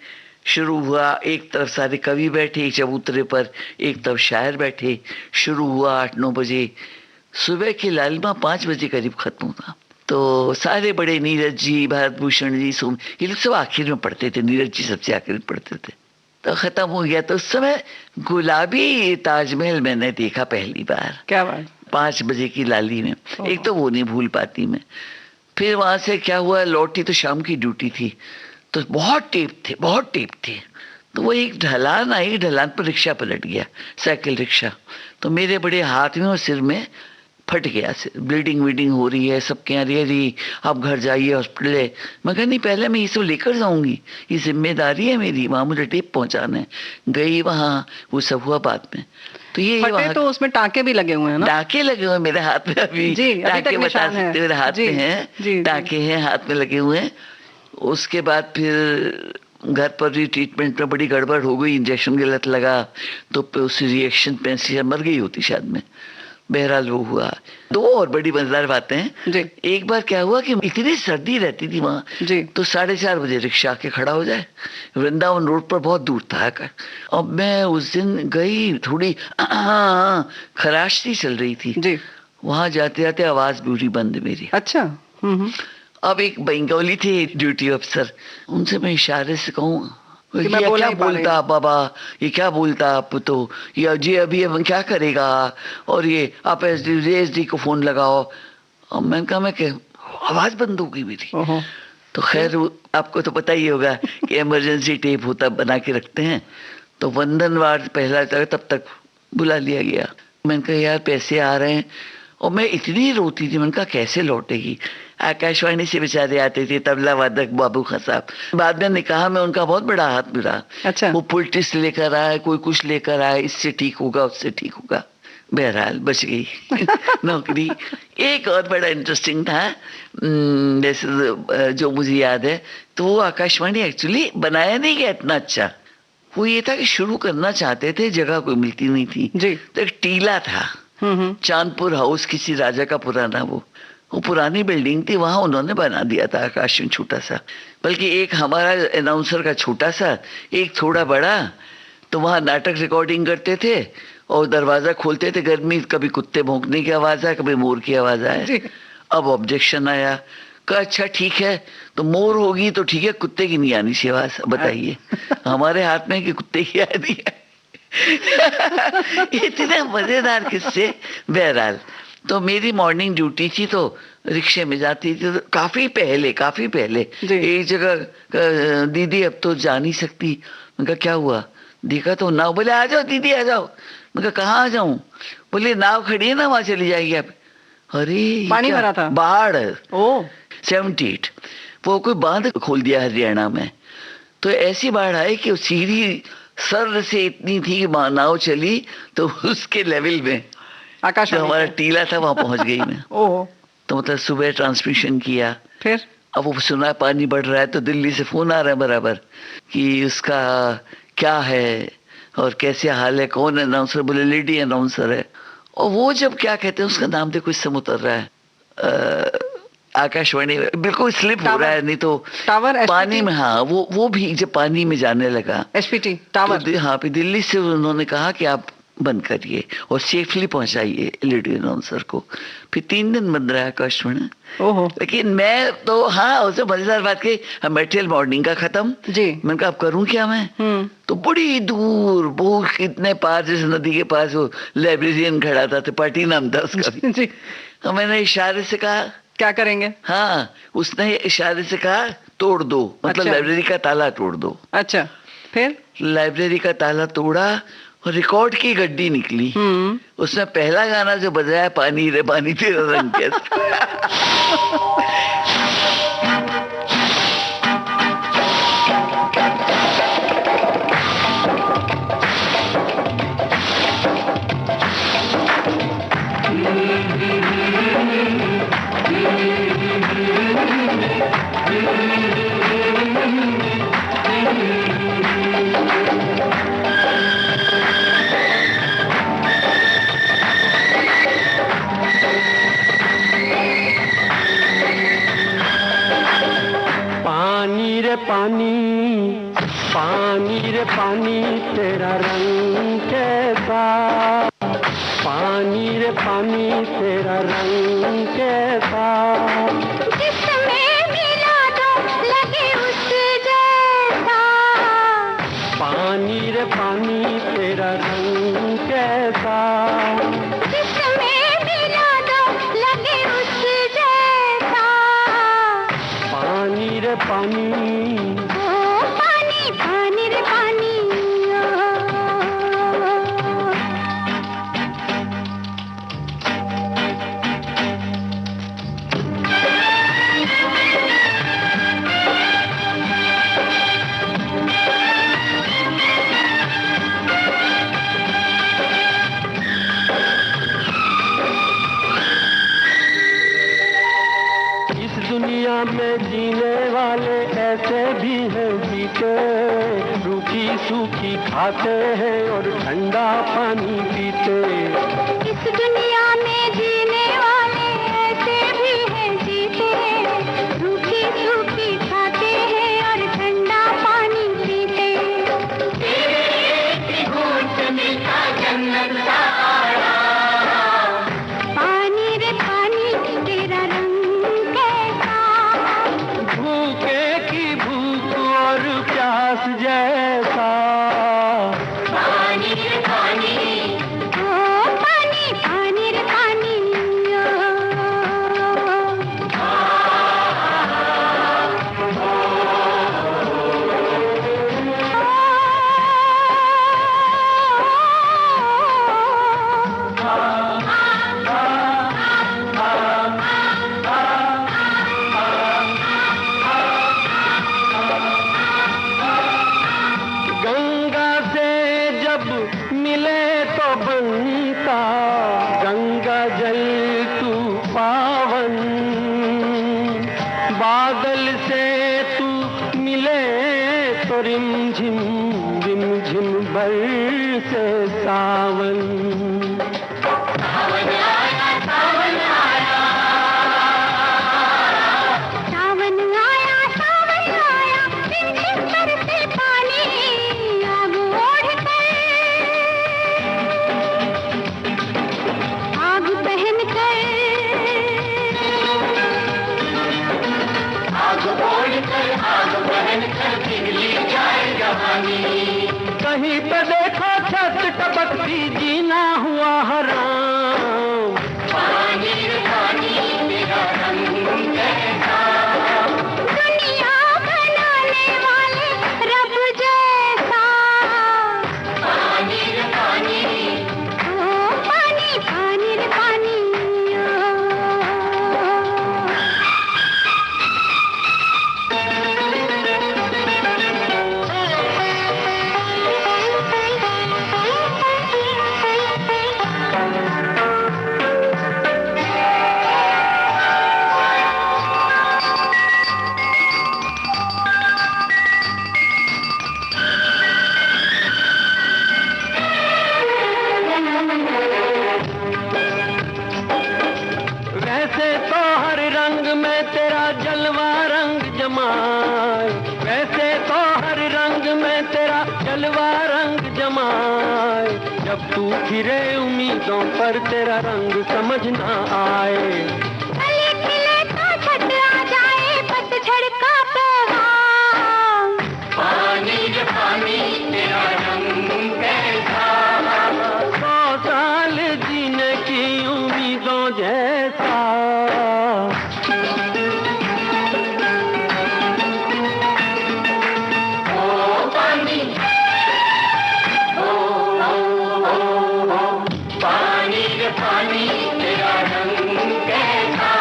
शुरू हुआ, एक तरफ सारे कवि बैठे एक चबूतरे पर, एक तरफ शायर बैठे, शुरू हुआ 8-9 बजे, सुबह की लालिमा 5 बजे करीब खत्म हुआ। तो सारे बड़े, नीरज जी, भारत भूषण जी, सोम, ये लोग सब आखिर में पढ़ते थे, नीरज जी सबसे आखिर में पढ़ते थे। तो खत्म हो गया। तो उस समय गुलाबी ताजमहल मैंने देखा पहली बार, क्या बात, 5 बजे की लाली में। एक तो वो नहीं भूल पाती मैं। फिर वहां से क्या हुआ, लौटी तो शाम की ड्यूटी थी, तो बहुत टेप थे। तो वो एक ढलान आई, ढलान पर रिक्शा पलट गया, साइकिल रिक्शा। तो मेरे बड़े हाथ में और सिर में फट गया, ब्लीडिंग वीडिंग हो रही है, सब कह रही है आप घर जाइए, हॉस्पिटल है। मैं कहा नहीं, पहले मैं ये सब लेकर जाऊंगी, ये जिम्मेदारी है मेरी, वहां मुझे टेप पहुंचाना है। गई वहां, वो सब हुआ बाद में। तो ये फटे तो उसमें टाके भी लगे हुए हैं ना? टाके लगे हुए मेरे हाथ में, अभी टाके बता सकते, मेरे हाथ में हैं, टाके हैं हाथ में लगे हुए हैं। उसके बाद फिर घर पर भी ट्रीटमेंट में बड़ी गड़बड़ हो गई, इंजेक्शन गलत लगा, तो उस रिएक्शन पे मर गई होती शायद में। बहरहाल वो हुआ। दो और बड़ी मजेदार बातें हैं। एक बार क्या हुआ कि इतनी सर्दी रहती थी वहां, तो 4:30 बजे रिक्शा आके खड़ा हो जाए, वृंदावन रोड पर, बहुत दूर था। अब मैं उस दिन गई, थोड़ी खराश सी चल रही थी, वहां जाते जाते आवाज पूरी बंद मेरी। अच्छा। अब एक बंगाली थे ड्यूटी अफसर, उनसे मैं इशारे से कहूँ ये क्या बोलता बाबा, ये क्या बोलता आप, तो ये जी अभी अब क्या करेगा, और ये आप एसडी को फोन लगाओ। और मैंने कहा मैं क्या, आवाज बंद हो गई मेरी। तो खैर आपको तो पता ही होगा कि इमरजेंसी टेप होता, बना के रखते हैं। तो वंदनवार पहला तब तक बुला लिया गया। मैंने कहा यार पैसे आ रहे हैं, और मैं इतनी रोती थी, मैंने कहा कैसे लौटेगी। आकाशवाणी से बेचारे आते थे तबला वादक बाबू खां साहब, बाद में निकाह में उनका बहुत बड़ा हाथ मिला। अच्छा। वो पुलटिस लेकर आए, कोई कुछ लेकर आए, इससे ठीक होगा उससे ठीक होगा, बहरहाल बच गई नौकरी। एक और बड़ा इंटरेस्टिंग था, जैसे जो मुझे याद है, तो वो आकाशवाणी एक्चुअली बनाया नहीं गया इतना अच्छा। वो ये था कि शुरू करना चाहते थे, जगह कोई मिलती नहीं थी जी। तो एक टीला था, चांदपुर हाउस, किसी राजा का पुराना, वो पुरानी बिल्डिंग थी, वहां उन्होंने बना दिया था आकाशवाणी छोटा सा। बल्कि एक हमारा अनाउंसर का छोटा सा, एक थोड़ा बड़ा, तो वहां नाटक रिकॉर्डिंग करते थे और दरवाजा खोलते थे, गर्मी कभी कुत्ते भौंकने की आवाज आए, कभी मोर की आवाज आए। अब ऑब्जेक्शन आया, कहा अच्छा ठीक है, तो मोर होगी तो ठीक है, कुत्ते की नहीं आनी चाहिए आवाज, बताइए। हमारे हाथ में कि कुत्ते की आ रही है। इतने मजेदार किस्से। बहरहाल तो मेरी मॉर्निंग ड्यूटी थी, तो रिक्शे में जाती थी, तो काफी पहले एक जगह, दीदी अब तो जा नहीं सकती। मैं कहा क्या हुआ, देखा तो नाव, बोले आ जाओ दीदी आ जाओ। मैं कहा कहाँ आ जाऊं, बोले नाव खड़ी है ना, वहां चली जाएगी आप। अरे पानी भरा था, बाढ़, 78 वो कोई बांध खोल दिया हरियाणा में, तो ऐसी बाढ़ आई कि सीढ़ी सर से इतनी थी कि नाव चली तो उसके लेवल में जो हमारा टीला था वहां पहुंच गई मैं। तो मतलब सुबह ट्रांसमिशन किया, फिर अब वो सुना पानी बढ़ रहा है, तो दिल्ली से फोन आ रहा है बराबर कि उसका क्या है और कैसे हाल है, कौन अनाउंसर, बोले लेडी अनाउंसर है। और वो जब क्या कहते हैं उसका नाम देखो, इससे उतर रहा है, आकाशवाणी बिल्कुल स्लिप हो रहा है, नहीं तो टावर पानी में, हाँ वो भी जब पानी में जाने लगा, एसपीटी टावर, तो हाँ पे दिल्ली से उन्होंने कहा कि आप बंद करिए और सेफली पहुंचाइए लेडी अनाउंसर को। फिर 3 दिन बंद रहा आकाशवाणी। लेकिन मैं तो, हाँ उससे मजेदार बात की, मेटेरियल मॉर्निंग का खत्म जी, मैंने कहा अब करूं क्या मैं। तो बड़ी दूर, वो कितने पार, जैसे नदी के पास वो लाइब्रेरियन खड़ा था, त्रिपाठी नाम था उसका जी। तो मैंने इशारे से कहा क्या करेंगे, हाँ उसने इशारे से कहा तोड़ दो, मतलब लाइब्रेरी का ताला तोड़ दो। अच्छा, फिर लाइब्रेरी का ताला तोड़ा और रिकॉर्ड की गड्डी निकली, उसमें पहला गाना जो बजाया, पानी रे पानी तेरा रंग कैसा। पानी पानी रे पानी तेरा रंग कैसा, पानी रे पानी तेरा रंग कैसा, जिसमें मिला दो लगे उस जैसा, पानी रे पानी तेरा रंग कैसा, जिसमें मिला दो लगे उस जैसा, पानी रे पानी, पानी रे पानी। इस दुनिया में जीने वाले ऐसे भी हैं जीते, रूखी सूखी खाते हैं और ठंडा पानी पीते। इस दुनिया में जीने वाले ऐसे भी हैं जीते, रूखी सूखी खाते हैं और ठंडा पानी पीते। तेरे घूंट मिलता जन्नत का आराम, पानी रे पानी तेरा रंग कैसा, भूखे की भूख और प्यास जैसा, पानी रे पानी, ओ पानी पानी रे सावन, बादल से तू मिले तो रिमझिम रिमझिम बरसे सावन। सावन आया, सावन आया, सावन आया, सावन आया, रिमझिम बरसे पानी, आग ओढ़ कर, आग पहन कर, आग ओढ़ कर, आग पहन कर पिघली जाए जवानी। कहीं पे देखो छत टपकती, जीना हुआ हराम। पानी पानी मेरा रंग कैसा, दुनिया बनाने वाले रब जैसा। पानी रे पानी, ओ पानी पानी रे पानी, वैसे तो हर रंग में तेरा जलवा रंग जमाए, वैसे तो हर रंग में तेरा जलवा रंग जमाए। जब तू फिरे उम्मीदों पर तेरा रंग समझ ना आए। कली खिले तो छट आ जाए पतझड़ का पैगाम। पानी रे पानी तेरा रंग कैसा, 100 साल जीने की उम्मीदों जैसा। ओ पानी, पानी रे पानी तेरा रंग कैसा,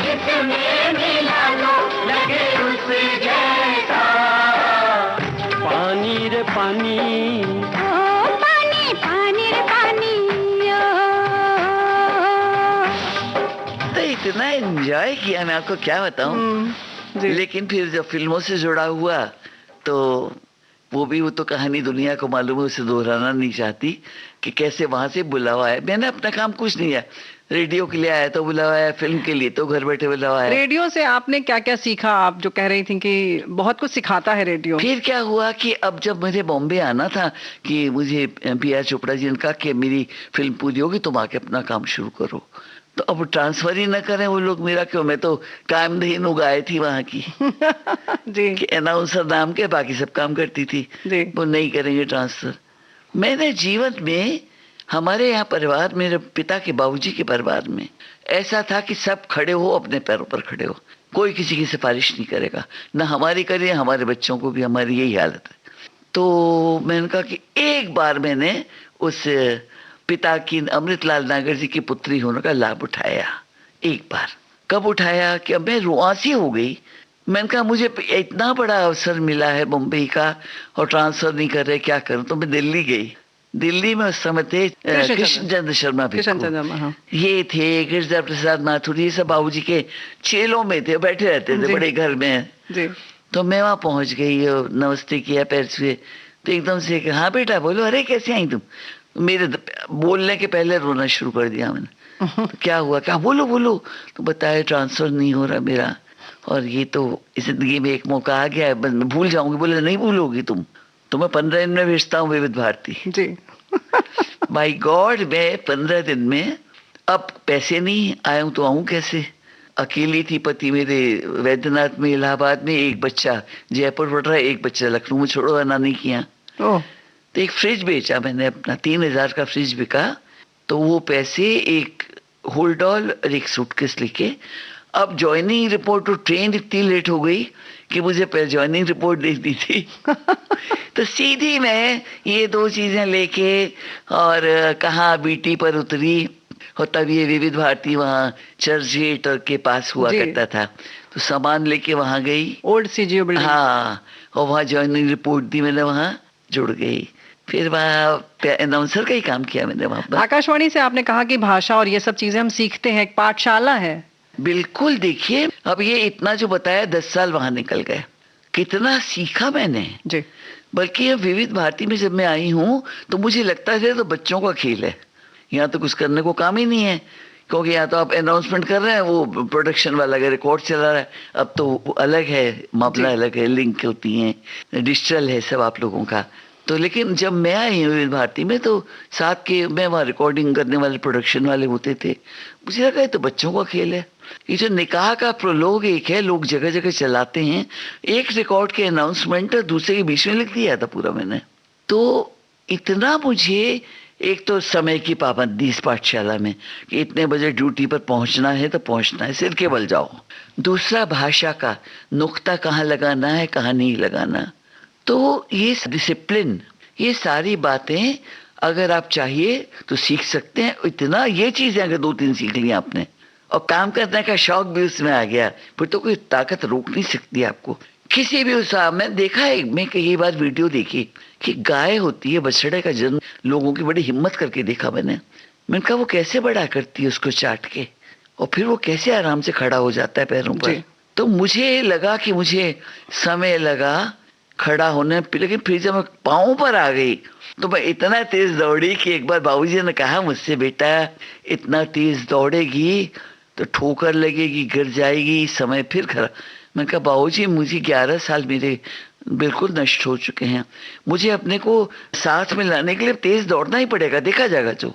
जिसमें मिला लो लगे उस जैसा। पानी रे पानी, ओ पानी पानी रे पानी, तो इतना एंजॉय किया, मैं आपको क्या बताऊं। जी। लेकिन फिर जब फिल्मों से जुड़ा हुआ तो वो तो कहानी दुनिया को मालूम है, उसे दोहराना नहीं चाहती कि कैसे वहां से बुलावा है। मैंने अपना काम कुछ नहीं है, रेडियो के लिए आया तो बुलावा है, फिल्म के लिए तो घर बैठे बुलावा है। रेडियो से आपने क्या क्या सीखा? आप जो कह रही थी कि बहुत कुछ सिखाता है रेडियो। फिर क्या हुआ कि अब जब मुझे बॉम्बे आना था कि मुझे पी.आर. चोपड़ा जी ने कहा कि मेरी फिल्म पूरी होगी तुम आके अपना काम शुरू करो, तो अब ट्रांसफर ही न करें वो लोग मेरा, क्यों, मैं तो कामधेन उगाए थी वहां की जी कि अनाउंसर नाम के, बाकी सब काम करती थी। जी। वो नहीं करेंगे ट्रांसफर। मैंने जीवन में, हमारे यहाँ परिवार, मेरे पिता के बाबूजी के परिवार में ऐसा था कि सब खड़े हो, अपने पैरों पर खड़े हो, कोई किसी की सिफारिश नहीं करेगा, ना हमारी करिए, हमारे बच्चों को भी हमारी यही हालत है। तो मैंने कहा कि एक बार मैंने उस पिता की, अमृतलाल नागर जी की पुत्री होने का लाभ उठाया। एक बार कब उठाया कि अब मैं रुआसी हो गई। मैंने कहा मुझे इतना बड़ा अवसर मिला है मुंबई का और ट्रांसफर नहीं कर रहे, क्या करूं। तो मैं दिल्ली गई। दिल्ली में उस समय थे कृष्णचंद्र शर्मा भिक्खू, हाँ। ये थे गिरजा प्रसाद माथुर, ये सब बाबूजी के चेलों में थे, बैठे रहते थे बड़े घर में जी। तो मैं वहां पहुंच गई, नमस्ते किया पैर छुए, तो एकदम से हाँ बेटा बोलो, अरे कैसे आई तुम। मेरे बोलने के पहले रोना शुरू कर दिया मैंने। तो क्या हुआ, क्या बोलो बोलो। तो बताया ट्रांसफर नहीं हो रहा मेरा, और ये तो इस जिंदगी में एक मौका आ गया है, बस मैं भूल जाऊंगी। बोले नहीं भूलोगी तुम, तो मैं 15 दिन में भेजता हूँ विविध भारती। जी माय गॉड, मैं 15 दिन में, अब पैसे नहीं, आया तो आऊं कैसे। अकेली थी, पति मेरे वैद्यनाथ में, इलाहाबाद में, एक बच्चा जयपुर पढ़ रहा है, एक बच्चा लखनऊ में, छोड़ो आना नहीं किया। ओह तो एक फ्रिज बेचा मैंने अपना, 3000 का फ्रिज बिका। तो वो पैसे एक होल्डॉल और एक सूटकेस लेके, अब ज्वाइनिंग रिपोर्ट, तो ट्रेन इतनी लेट हो गई कि मुझे ज्वाइनिंग रिपोर्ट देखनी थी। तो सीधी मैं ये 2 चीजें लेके और कहाँ बीटी पर उतरी, और तब ये विविध भारती वहाँ चर्च गेट के पास हुआ करता था, तो सामान लेके वहाँ गई, ओल्ड सीजीओ बिल्डिंग। हाँ, और वहाँ ज्वाइनिंग रिपोर्ट दी मैंने, वहाँ जुड़ गई। फिर वहाँ अनाउंसर का ही काम किया मैंने वहाँ पर। आकाशवाणी से आपने कहा कि भाषा और ये सब चीजें हम सीखते हैं, एक पाठशाला है। बिल्कुल, देखिए अब ये इतना जो बताया 10 साल वहां निकल गए, कितना सीखा मैंने। जी। बल्कि ये विविध भारती में जब मैं आई हूँ तो मुझे लगता है तो बच्चों का खेल है, यहाँ तो कुछ करने को काम ही नहीं है, क्योंकि यहाँ तो आप अनाउंसमेंट कर रहे हैं, वो प्रोडक्शन वाला का रिकॉर्ड चला रहा है। अब तो अलग है, मामला अलग है, लिंक होती हैं, डिजिटल है सब आप लोगों का। तो लेकिन जब मैं आई हूँ विविध भारती में तो साथ के मैं वहाँ रिकॉर्डिंग करने वाले प्रोडक्शन वाले होते थे। मुझे लगा ये तो बच्चों का खेल है। ये जो निकाह का प्रोलोग एक है, लोग जगह जगह चलाते हैं, एक रिकॉर्ड के अनाउंसमेंट दूसरे के बीच में लिख दिया था पूरा मैंने। तो इतना मुझे, एक तो समय की पाबंदी इस पाठशाला में कि इतने बजे ड्यूटी पर पहुंचना है तो पहुंचना है, सिर के बल जाओ। दूसरा भाषा का नुक्ता कहाँ लगाना है कहाँ नहीं लगाना, तो ये डिसिप्लिन, ये सारी बातें अगर आप चाहिए तो सीख सकते हैं। इतना ये चीज़ें अगर 2-3 सीख ली आपने और काम करने का शौक भी उसमें आ गया, फिर तो कोई ताकत रोक नहीं सकती आपको किसी भी उत्साह में। देखा है मैं कई बार वीडियो देखी कि गाय होती है, बछड़े का जन्म लोगों की बड़ी हिम्मत करके देखा मैंने कहा वो कैसे बड़ा करती है उसको चाट के, और फिर वो कैसे आराम से खड़ा हो जाता है पैरों पर। तो मुझे लगा कि मुझे समय लगा खड़ा होने, लेकिन फिर जब मैं पाँव पर आ गई तो मैं इतना तेज दौड़ी कि एक बार बाबूजी ने कहा मुझसे, बेटा इतना तेज दौड़ेगी तो ठोकर लगेगी, गिर जाएगी, समय फिर खरा। मैं कहा बाबूजी मुझे 11 साल मेरे बिल्कुल नष्ट हो चुके हैं, मुझे अपने को साथ में लाने के लिए तेज दौड़ना ही पड़ेगा, देखा जाएगा जो।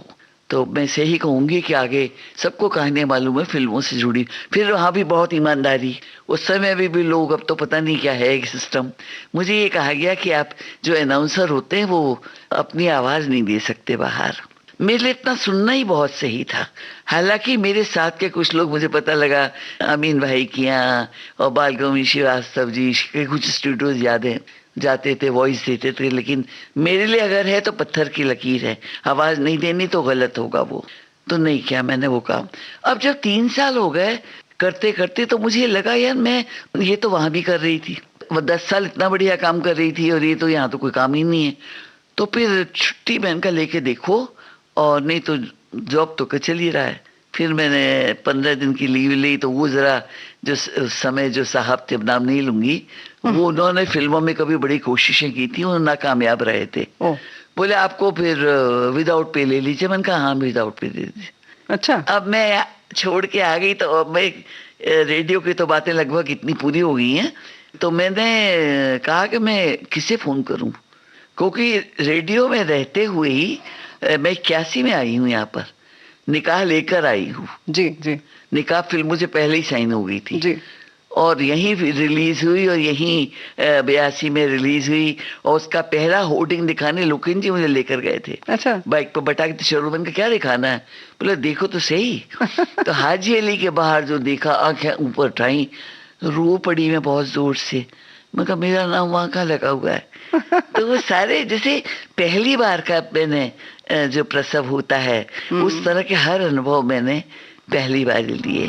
तो मैं से ही कहूँगी कि आगे सबको कहानियाँ मालूम है फिल्मों से जुड़ी, फिर वहाँ भी बहुत ईमानदारी, उस समय भी लोग, अब तो पता नहीं क्या है सिस्टम। मुझे ये कहा गया कि आप जो अनाउंसर होते हैं वो अपनी आवाज़ नहीं दे सकते बाहर। मेरे लिए इतना सुनना ही बहुत सही था। हालांकि मेरे साथ के कुछ लोग, मुझे पता लगा अमीन भाई की यहाँ और बालगोमी श्रीवास्तव जी के कुछ स्टूडियोज याद है, जाते थे वॉइस देते थे, लेकिन मेरे लिए अगर है तो पत्थर की लकीर है, आवाज़ नहीं देनी तो गलत होगा वो, तो नहीं किया मैंने वो काम। अब जब 3 साल हो गए करते करते तो मुझे लगा यार मैं ये तो वहाँ भी कर रही थी, वो 10 साल इतना बढ़िया काम कर रही थी और ये तो यहाँ तो कोई काम ही नहीं है। तो फिर छुट्टी बहन का लेके देखो, और नहीं तो जॉब तो चल ही रहा है। फिर मैंने 15 दिन की लीव ली, तो वो ज़रा जो समय जो साहब थे, अब नाम नहीं लूँगी, वो उन्होंने फिल्मों में कभी बड़ी कोशिशें की थी, वो नाकामयाब रहे थे। बोले आपको फिर विदाउट पे ले लीजिए। मैंने कहा हाँ विदाउट पे दे दीजिए। अच्छा। अब मैं छोड़ के आ गई, तो अब मैं रेडियो की तो बातें लगभग इतनी पूरी हो गई हैं, तो मैंने कहा कि मैं किसे फ़ोन करूं, क्योंकि रेडियो में रहते हुए ही मैं 81 में आई हूँ यहाँ पर, निकाह लेकर आई हूँ। जी जी। निकाह फिल्म मुझे पहले ही साइन हो गई थी जी, और यहीं रिलीज हुई और यहीं 82 में रिलीज हुई, और उसका पहला होर्डिंग दिखाने लोकिन जी मुझे लेकर गए थे। अच्छा। बाइक पर बटा के शोरूम का क्या दिखाना है, बोले देखो तो सही। तो हाजी अली के बाहर जो देखा, आंखें ऊपर उठाई, रो पड़ी मैं बहुत जोर से। मैं कहा मेरा नाम वहाँ का लगा हुआ है। तो वो सारे जैसे पहली बार का मैंने जो प्रसव होता है, उस तरह के हर अनुभव मैंने पहली बार लिए।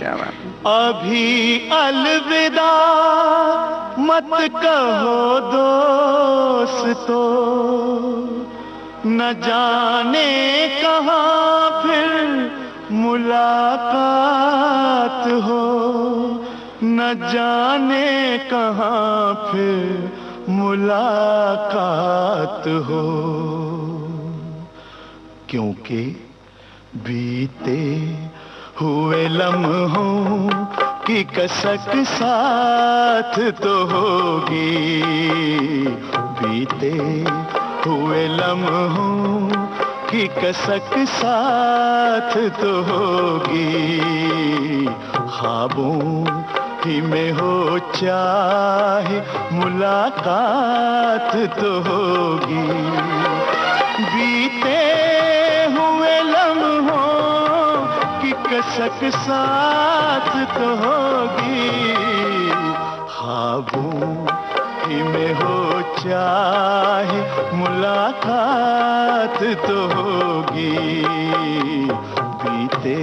अभी अलविदा मत कहो दोस्तों, न जाने कहाँ फिर मुलाकात हो, न जाने कहाँ फिर मुलाकात हो, क्योंकि बीते हुए लम्हों की कसक साथ तो होगी, बीते हुए लम्हों की कसक साथ तो होगी, ख्वाबों ही में हो चाहे मुलाकात तो होगी, बीते हुए लम्हों की कसक साथ तो होगी, ख्वाबों ही में हो चाहे मुलाकात तो होगी, बीते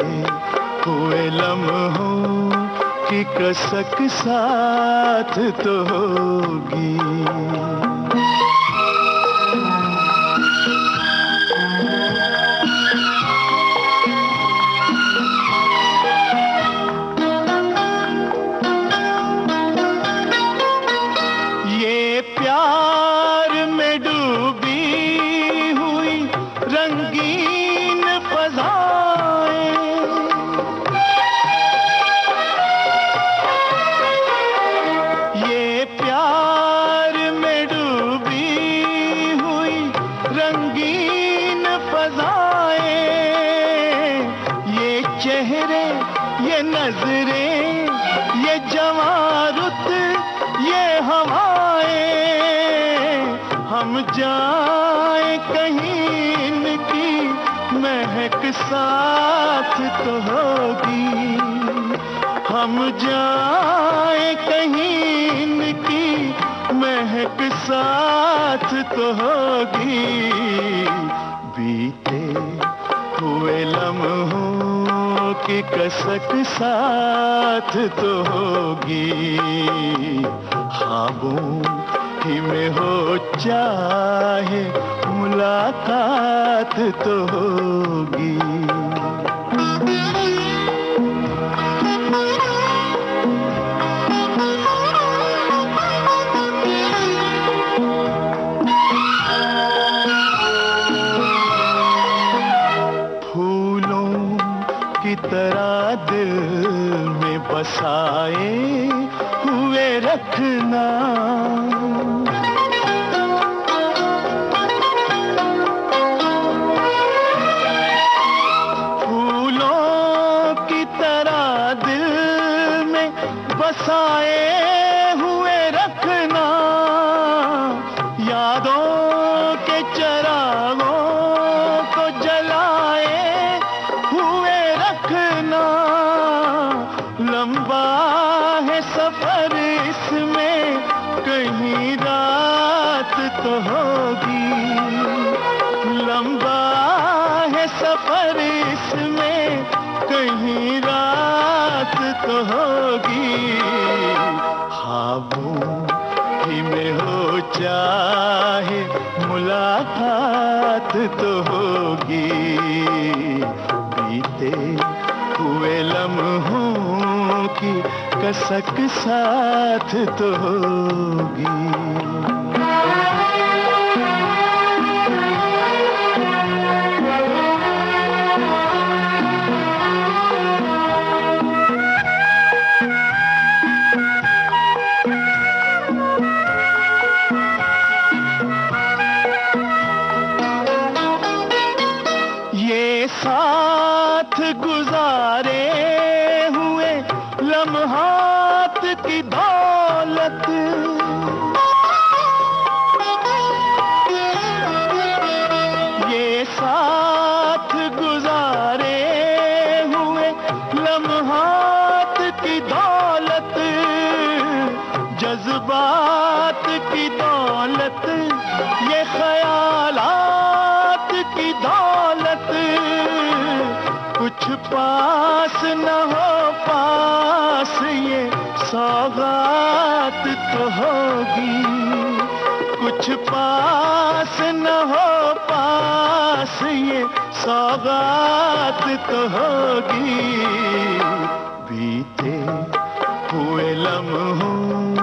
हुए लम्हों की कसक साथ तो होगी। नजरें, ये जवां रुत, ये हवाएं, हम जाए कहीं इनकी महक साथ तो होगी, हम जाए कहीं इनकी महक साथ तो होगी, बीते हुए लम्हों की कसक साथ तो होगी, ख्वाबों ही में हो चाहे मुलाकात तो होगी। तरह दिल में बसाए हुए रखना, फूलों की तरह दिल में बसाए हुए रखना, यादों के चरागों को जलाए हुए रखना, लंबा है सफर इसमें कहीं रात तो होगी, लंबा है सफर इसमें कहीं रात तो होगी, ख्वाबों ही में हो चाहे मुलाकात तो होगी, बीते हुए लम्हों की कसक साथ तो होगी। ये साथ गुजारे हुए लम्हात की दौलत, ये साथ गुजारे हुए लम्हात की दौलत, जज्बात की दौलत, ये ख्यालात की दौलत, कुछ पास न हो पास ये सौगात तो होगी, कुछ पास न हो पास ये सौगात तो होगी, बीते हुए लम्हों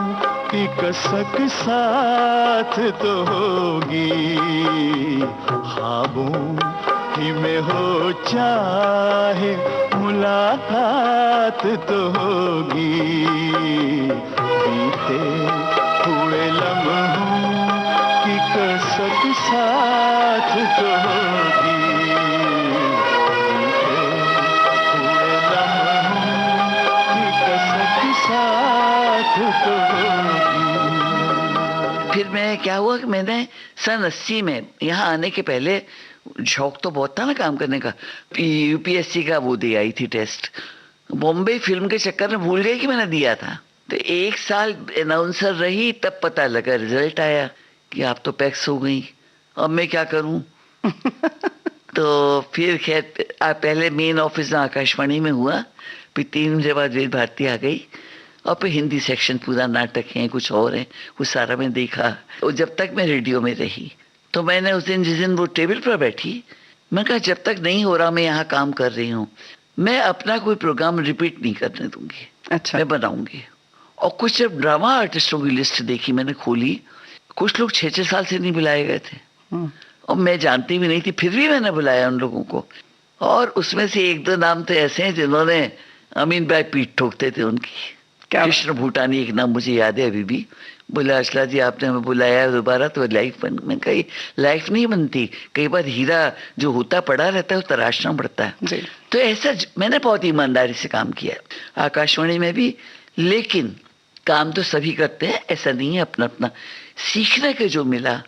की कसक साथ तो होगी, ख्वाबों ही में हो चाहे मुलाकात तो होगी, बीते हुए लम्हों की कसक साथ तो होगी, बीते हुए लम्हों की कसक साथ तो होगी। फिर मैं क्या हुआ कि मैंने सन 80 में यहाँ आने के पहले शौक तो बहुत था ना काम करने का, यूपीएससी का वो दे आई थी टेस्ट, बॉम्बे फिल्म के चक्कर में भूल गई कि मैंने दिया था, तो 1 साल अनाउंसर रही, तब पता लगा रिजल्ट आया कि आप तो पैक्स हो गई, अब मैं क्या करूं। तो फिर खैर पहले मेन ऑफिस आकाशवाणी में हुआ, फिर 3 बजे बाद वेद भारती आ गई, और फिर हिंदी सेक्शन पूरा नाटक है कुछ और है वो सारा मैं देखा, और जब तक मैं रेडियो में रही तो मैंने उस दिन जिस दिन वो टेबल पर बैठी, मैं कहा जब तक नहीं हो रहा मैं यहाँ काम कर रही हूँ, मैं अपना कोई प्रोग्राम रिपीट नहीं करने दूंगी, अच्छा। मैं बनाऊंगी। और कुछ जब ड्रामा आर्टिस्टों की लिस्ट देखी मैंने खोली, कुछ लोग 6-6 साल से नहीं बुलाए गए थे, और मैं जानती भी नहीं थी, फिर भी मैंने बुलाया उन लोगों को, और उसमें से 1-2 नाम तो ऐसे हैं जिन्होंने अमीन भाई पीठ ठोकते थे उनकी। कृष्ण भूटानी एक नाम मुझे याद है अभी भी, बोला अचला जी आपने हमें बुलाया है दोबारा तो लाइफ बन, मैं कही लाइफ नहीं बनती, कई बार हीरा जो होता पड़ा रहता है वो तराशना पड़ता है। जी। तो ऐसा मैंने बहुत ईमानदारी से काम किया आकाशवाणी में भी, लेकिन काम तो सभी करते हैं, ऐसा नहीं है, अपना अपना सीखने के जो मिला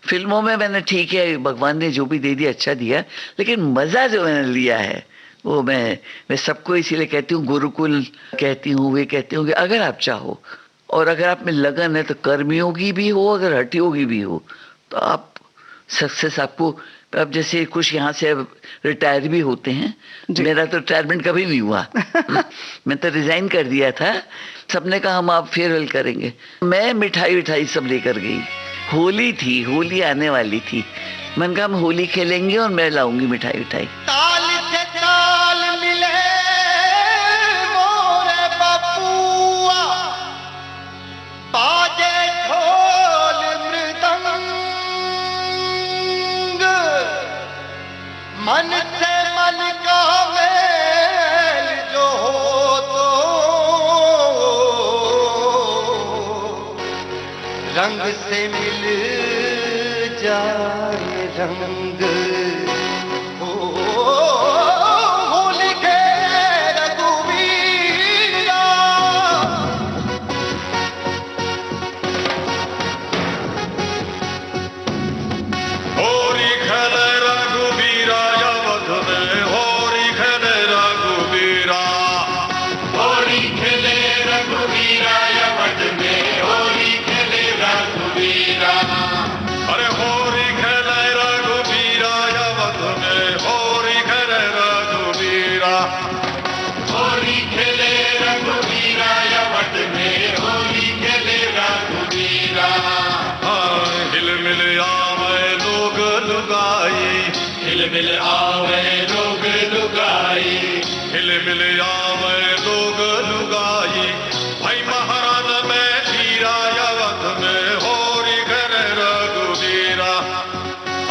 फिल्मों में मैंने, ठीक है भगवान ने जो भी दे दिया अच्छा दिया, लेकिन मज़ा जो मैंने लिया है वो मैं सबको इसीलिए कहती हूँ, गुरुकुल कहती हूँ, वे कहती हूँ कि अगर आप चाहो और अगर आप में लगन है तो कर्मयोगी भी हो, अगर हठयोगी भी हो तो आप सक्सेस आपको। अब जैसे कुछ यहाँ से अब रिटायर भी होते हैं, मेरा तो रिटायरमेंट कभी नहीं हुआ मैं तो रिजाइन कर दिया था। सबने कहा हम आप फेयरवेल करेंगे, मैं मिठाई सब लेकर गई। होली थी, होली आने वाली थी, मैंने कहा हम होली खेलेंगे और मैं लाऊंगी मिठाई। ताल से ताल मिले मोरे बबुआ, बाजे ढोल मृदंग, मन से मन का मेल जो हो तो रंग से मिल जाए रंग। होली के रघुवीरा, होली खेले रघुवीरा अवध में, होली खेले रघुवीरा, होली खेले रघुवीरा अवध में, होली खेले रघुवीरा। अरे होली खेले रघुवीरा अवध में, होली खेले रघुवीरा, होली खेले रघुवीरा अवध में, होली खेले रघुवीरा। हिल मिल आवे लोग लुगाई, हिल मिल आवे लोग लुगाई, हिल मिल आवे लोग लुगाई, भाई महाराज में धीरा अवध में, होली खेले रघुवीरा।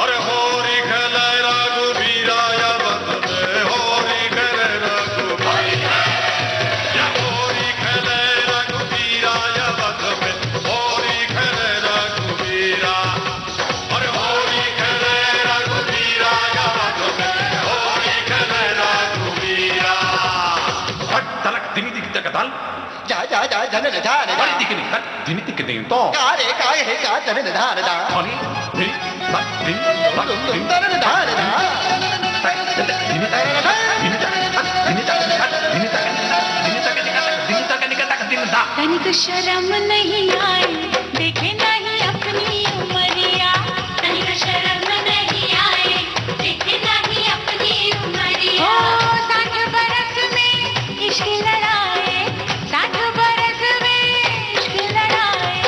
अरे होली खेले रघुवीरा अवध में, होली खेले रघुवीरा, होली खेले रघुवीरा अवध में, होली खेले रघुवीरा। अरे होली खेले रघुवीरा अवध में, होली खेले रघुवीरा। हट तलक दिनी दिख तक दल जा जा जा जन निधान दा, बड़ी दिखनी हट दिनी दिख दिन तो कारे काय है का जन निधान दा, हनी दिनी बट दिन बट दिन जन निधान दा। दिनी तक दिनी तक दिनी तक दिनी तक दिनी तक दिनी तक दिनी तक दिन दा। तनिक शर्म नहीं आई, देखे नहीं अपनी उमरिया, तनिक शर्म नहीं आई, देखे नहीं अपनी उमरिया। ओ 60 बरस में इश्क लड़ाए, 60 बरस में इश्क लड़ाए,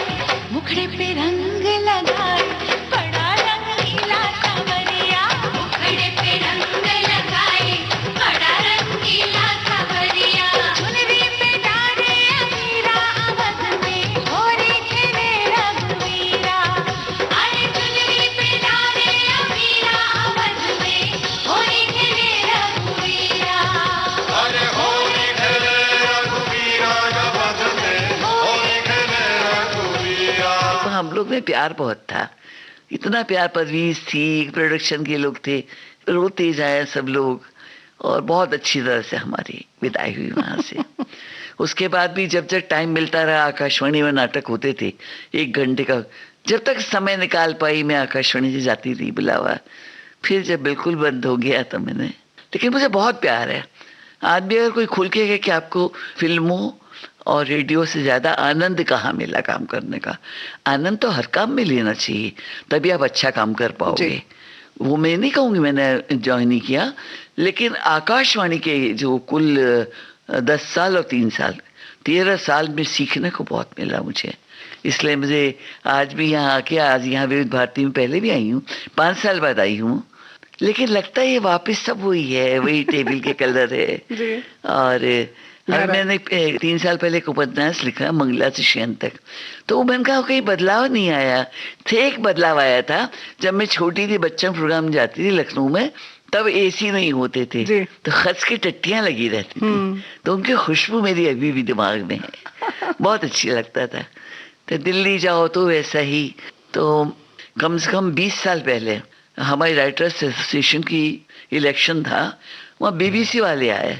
मुखड़े पे रंग लगाए, बड़ा रंगीला सांवरिया, मुखड़े पे रंग लगाए, बड़ा रंगीला सांवरिया। चुनरी पे डाले अमीरा अवध में, होली खेले रघुवीरा। अरे चुनरी पे डाले अमीरा अवध में, होली खेले रघुवीरा। अरे होली खेले रघुवीरा अवध में, होली खेले रघुवीरा। तो हम लोग में प्यार बहुत था, इतना प्यार, परवीज थी, प्रोडक्शन के लोग थे, रोते जाए सब लोग, और बहुत अच्छी तरह से हमारी विदाई हुई वहाँ से। उसके बाद भी जब जब टाइम मिलता रहा, आकाशवाणी में नाटक होते थे 1 घंटे का, जब तक समय निकाल पाई मैं आकाशवाणी से जाती थी बुलावा। फिर जब बिल्कुल बंद हो गया तो मैंने, लेकिन मुझे बहुत प्यार है। आज भी अगर कोई खुल के कहे कि आपको फिल्मों और रेडियो से ज़्यादा आनंद कहाँ मिला काम करने का, आनंद तो हर काम में लेना चाहिए, तभी आप अच्छा काम कर पाओगे। वो मैं नहीं कहूँगी मैंने ज्वाइन नहीं किया, लेकिन आकाशवाणी के जो कुल 10 साल और 3 साल 13 साल में सीखने को बहुत मिला मुझे। इसलिए मुझे आज भी यहाँ आके, आज यहाँ विविध भारती में पहले भी आई हूँ, 5 साल बाद आई हूँ, लेकिन लगता है ये वापस सब वही है, वही टेबल के कलर है। और मैंने 3 साल पहले एक उपन्यास लिखा मंगला से शयन तक, तो मैंने कहा कहीं बदलाव नहीं आया थे। एक बदलाव आया था, जब मैं छोटी थी बच्चों प्रोग्राम जाती थी लखनऊ में, तब एसी नहीं होते थे, तो खस की टट्टियां लगी रहती थी, तो उनकी खुशबू मेरी अभी भी दिमाग में है, बहुत अच्छी लगता था। तो दिल्ली जाओ तो वैसा ही। तो कम से कम 20 साल पहले हमारी राइटर्स एसोसिएशन की इलेक्शन था, वहाँ बीबीसी वाले आए।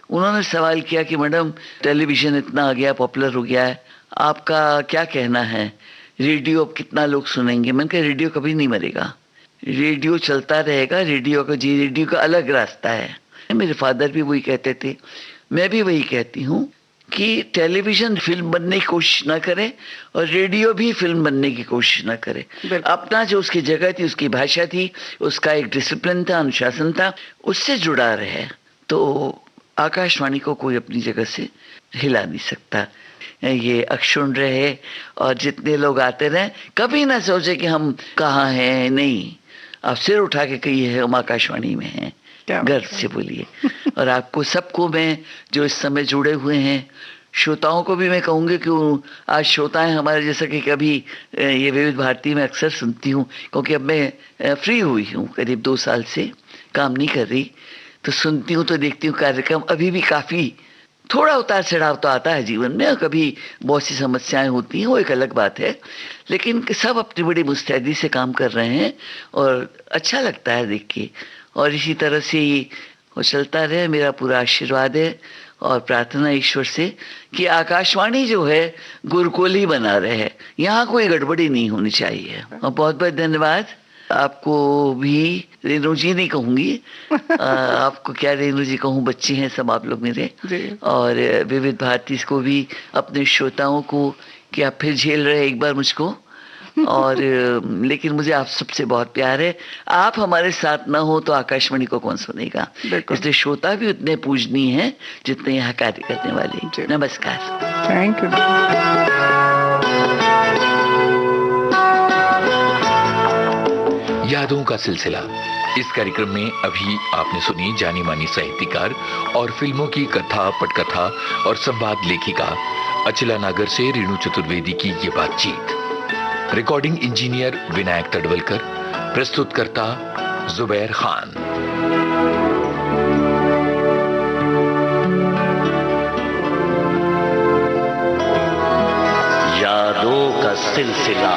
उन्होंने सवाल किया कि मैडम टेलीविज़न इतना आ गया, पॉपुलर हो गया है, आपका क्या कहना है, रेडियो अब कितना लोग सुनेंगे? मैंने कहा रेडियो कभी नहीं मरेगा, रेडियो चलता रहेगा, रेडियो का अलग रास्ता है। मेरे फादर भी वही कहते थे, मैं भी वही कहती हूँ कि टेलीविज़न फिल्म बनने की कोशिश ना करे और रेडियो भी फिल्म बनने की कोशिश ना करे। अपना जो उसकी जगह थी, उसकी भाषा थी, उसका एक डिसिप्लिन था, अनुशासन था, उससे जुड़ा रहे। तो आकाशवाणी को कोई अपनी जगह से हिला नहीं सकता। ये अक्षुण रहे और जितने लोग आते रहे, कभी ना सोचे कि हम कहाँ हैं। नहीं, आप सिर उठा के कहिए हम आकाशवाणी में हैं, गर्व से बोलिए। और आपको सबको मैं जो इस समय जुड़े हुए हैं, श्रोताओं को भी मैं कहूँगी कि आज श्रोताएं हमारे जैसा कि कभी ये विविध भारती में अक्सर सुनती हूँ, क्योंकि अब मैं फ्री हुई हूँ, करीब 2 साल से काम नहीं कर रही, तो सुनती हूँ तो देखती हूँ कार्यक्रम। अभी भी काफ़ी थोड़ा उतार चढ़ाव तो आता है जीवन में, और कभी बहुत सी समस्याएं होती हैं, वो एक अलग बात है, लेकिन सब अपनी बड़ी मुस्तैदी से काम कर रहे हैं और अच्छा लगता है देख के। और इसी तरह से ही वो चलता रहे, मेरा पूरा आशीर्वाद है और प्रार्थना ईश्वर से कि आकाशवाणी जो है गुरुकुल ही बना रहे, यहाँ कोई गड़बड़ी नहीं होनी चाहिए। और बहुत बहुत धन्यवाद आपको भी, रेणु जी नहीं कहूँगी, आपको क्या रेणु जी कहूँ, बच्चे हैं सब आप लोग मेरे। और विविध भारती को भी, अपने श्रोताओं को कि आप फिर झेल रहे एक बार मुझको। और लेकिन मुझे आप सबसे बहुत प्यार है। आप हमारे साथ ना हो तो आकाशवाणी को कौन सुनेगा? इसलिए श्रोता भी उतने पूजनीय हैं जितने यहाँ कार्य करने वाले। नमस्कार। Thank you. यादों का सिलसिला, इस कार्यक्रम में अभी आपने सुनी जानी मानी साहित्यकार और फिल्मों की कथा, पटकथा और संवाद लेखिका अचला नागर से रेणु चतुर्वेदी की ये बातचीत। रिकॉर्डिंग इंजीनियर विनायक तडवलकर, प्रस्तुतकर्ता जुबैर खान। यादों का सिलसिला।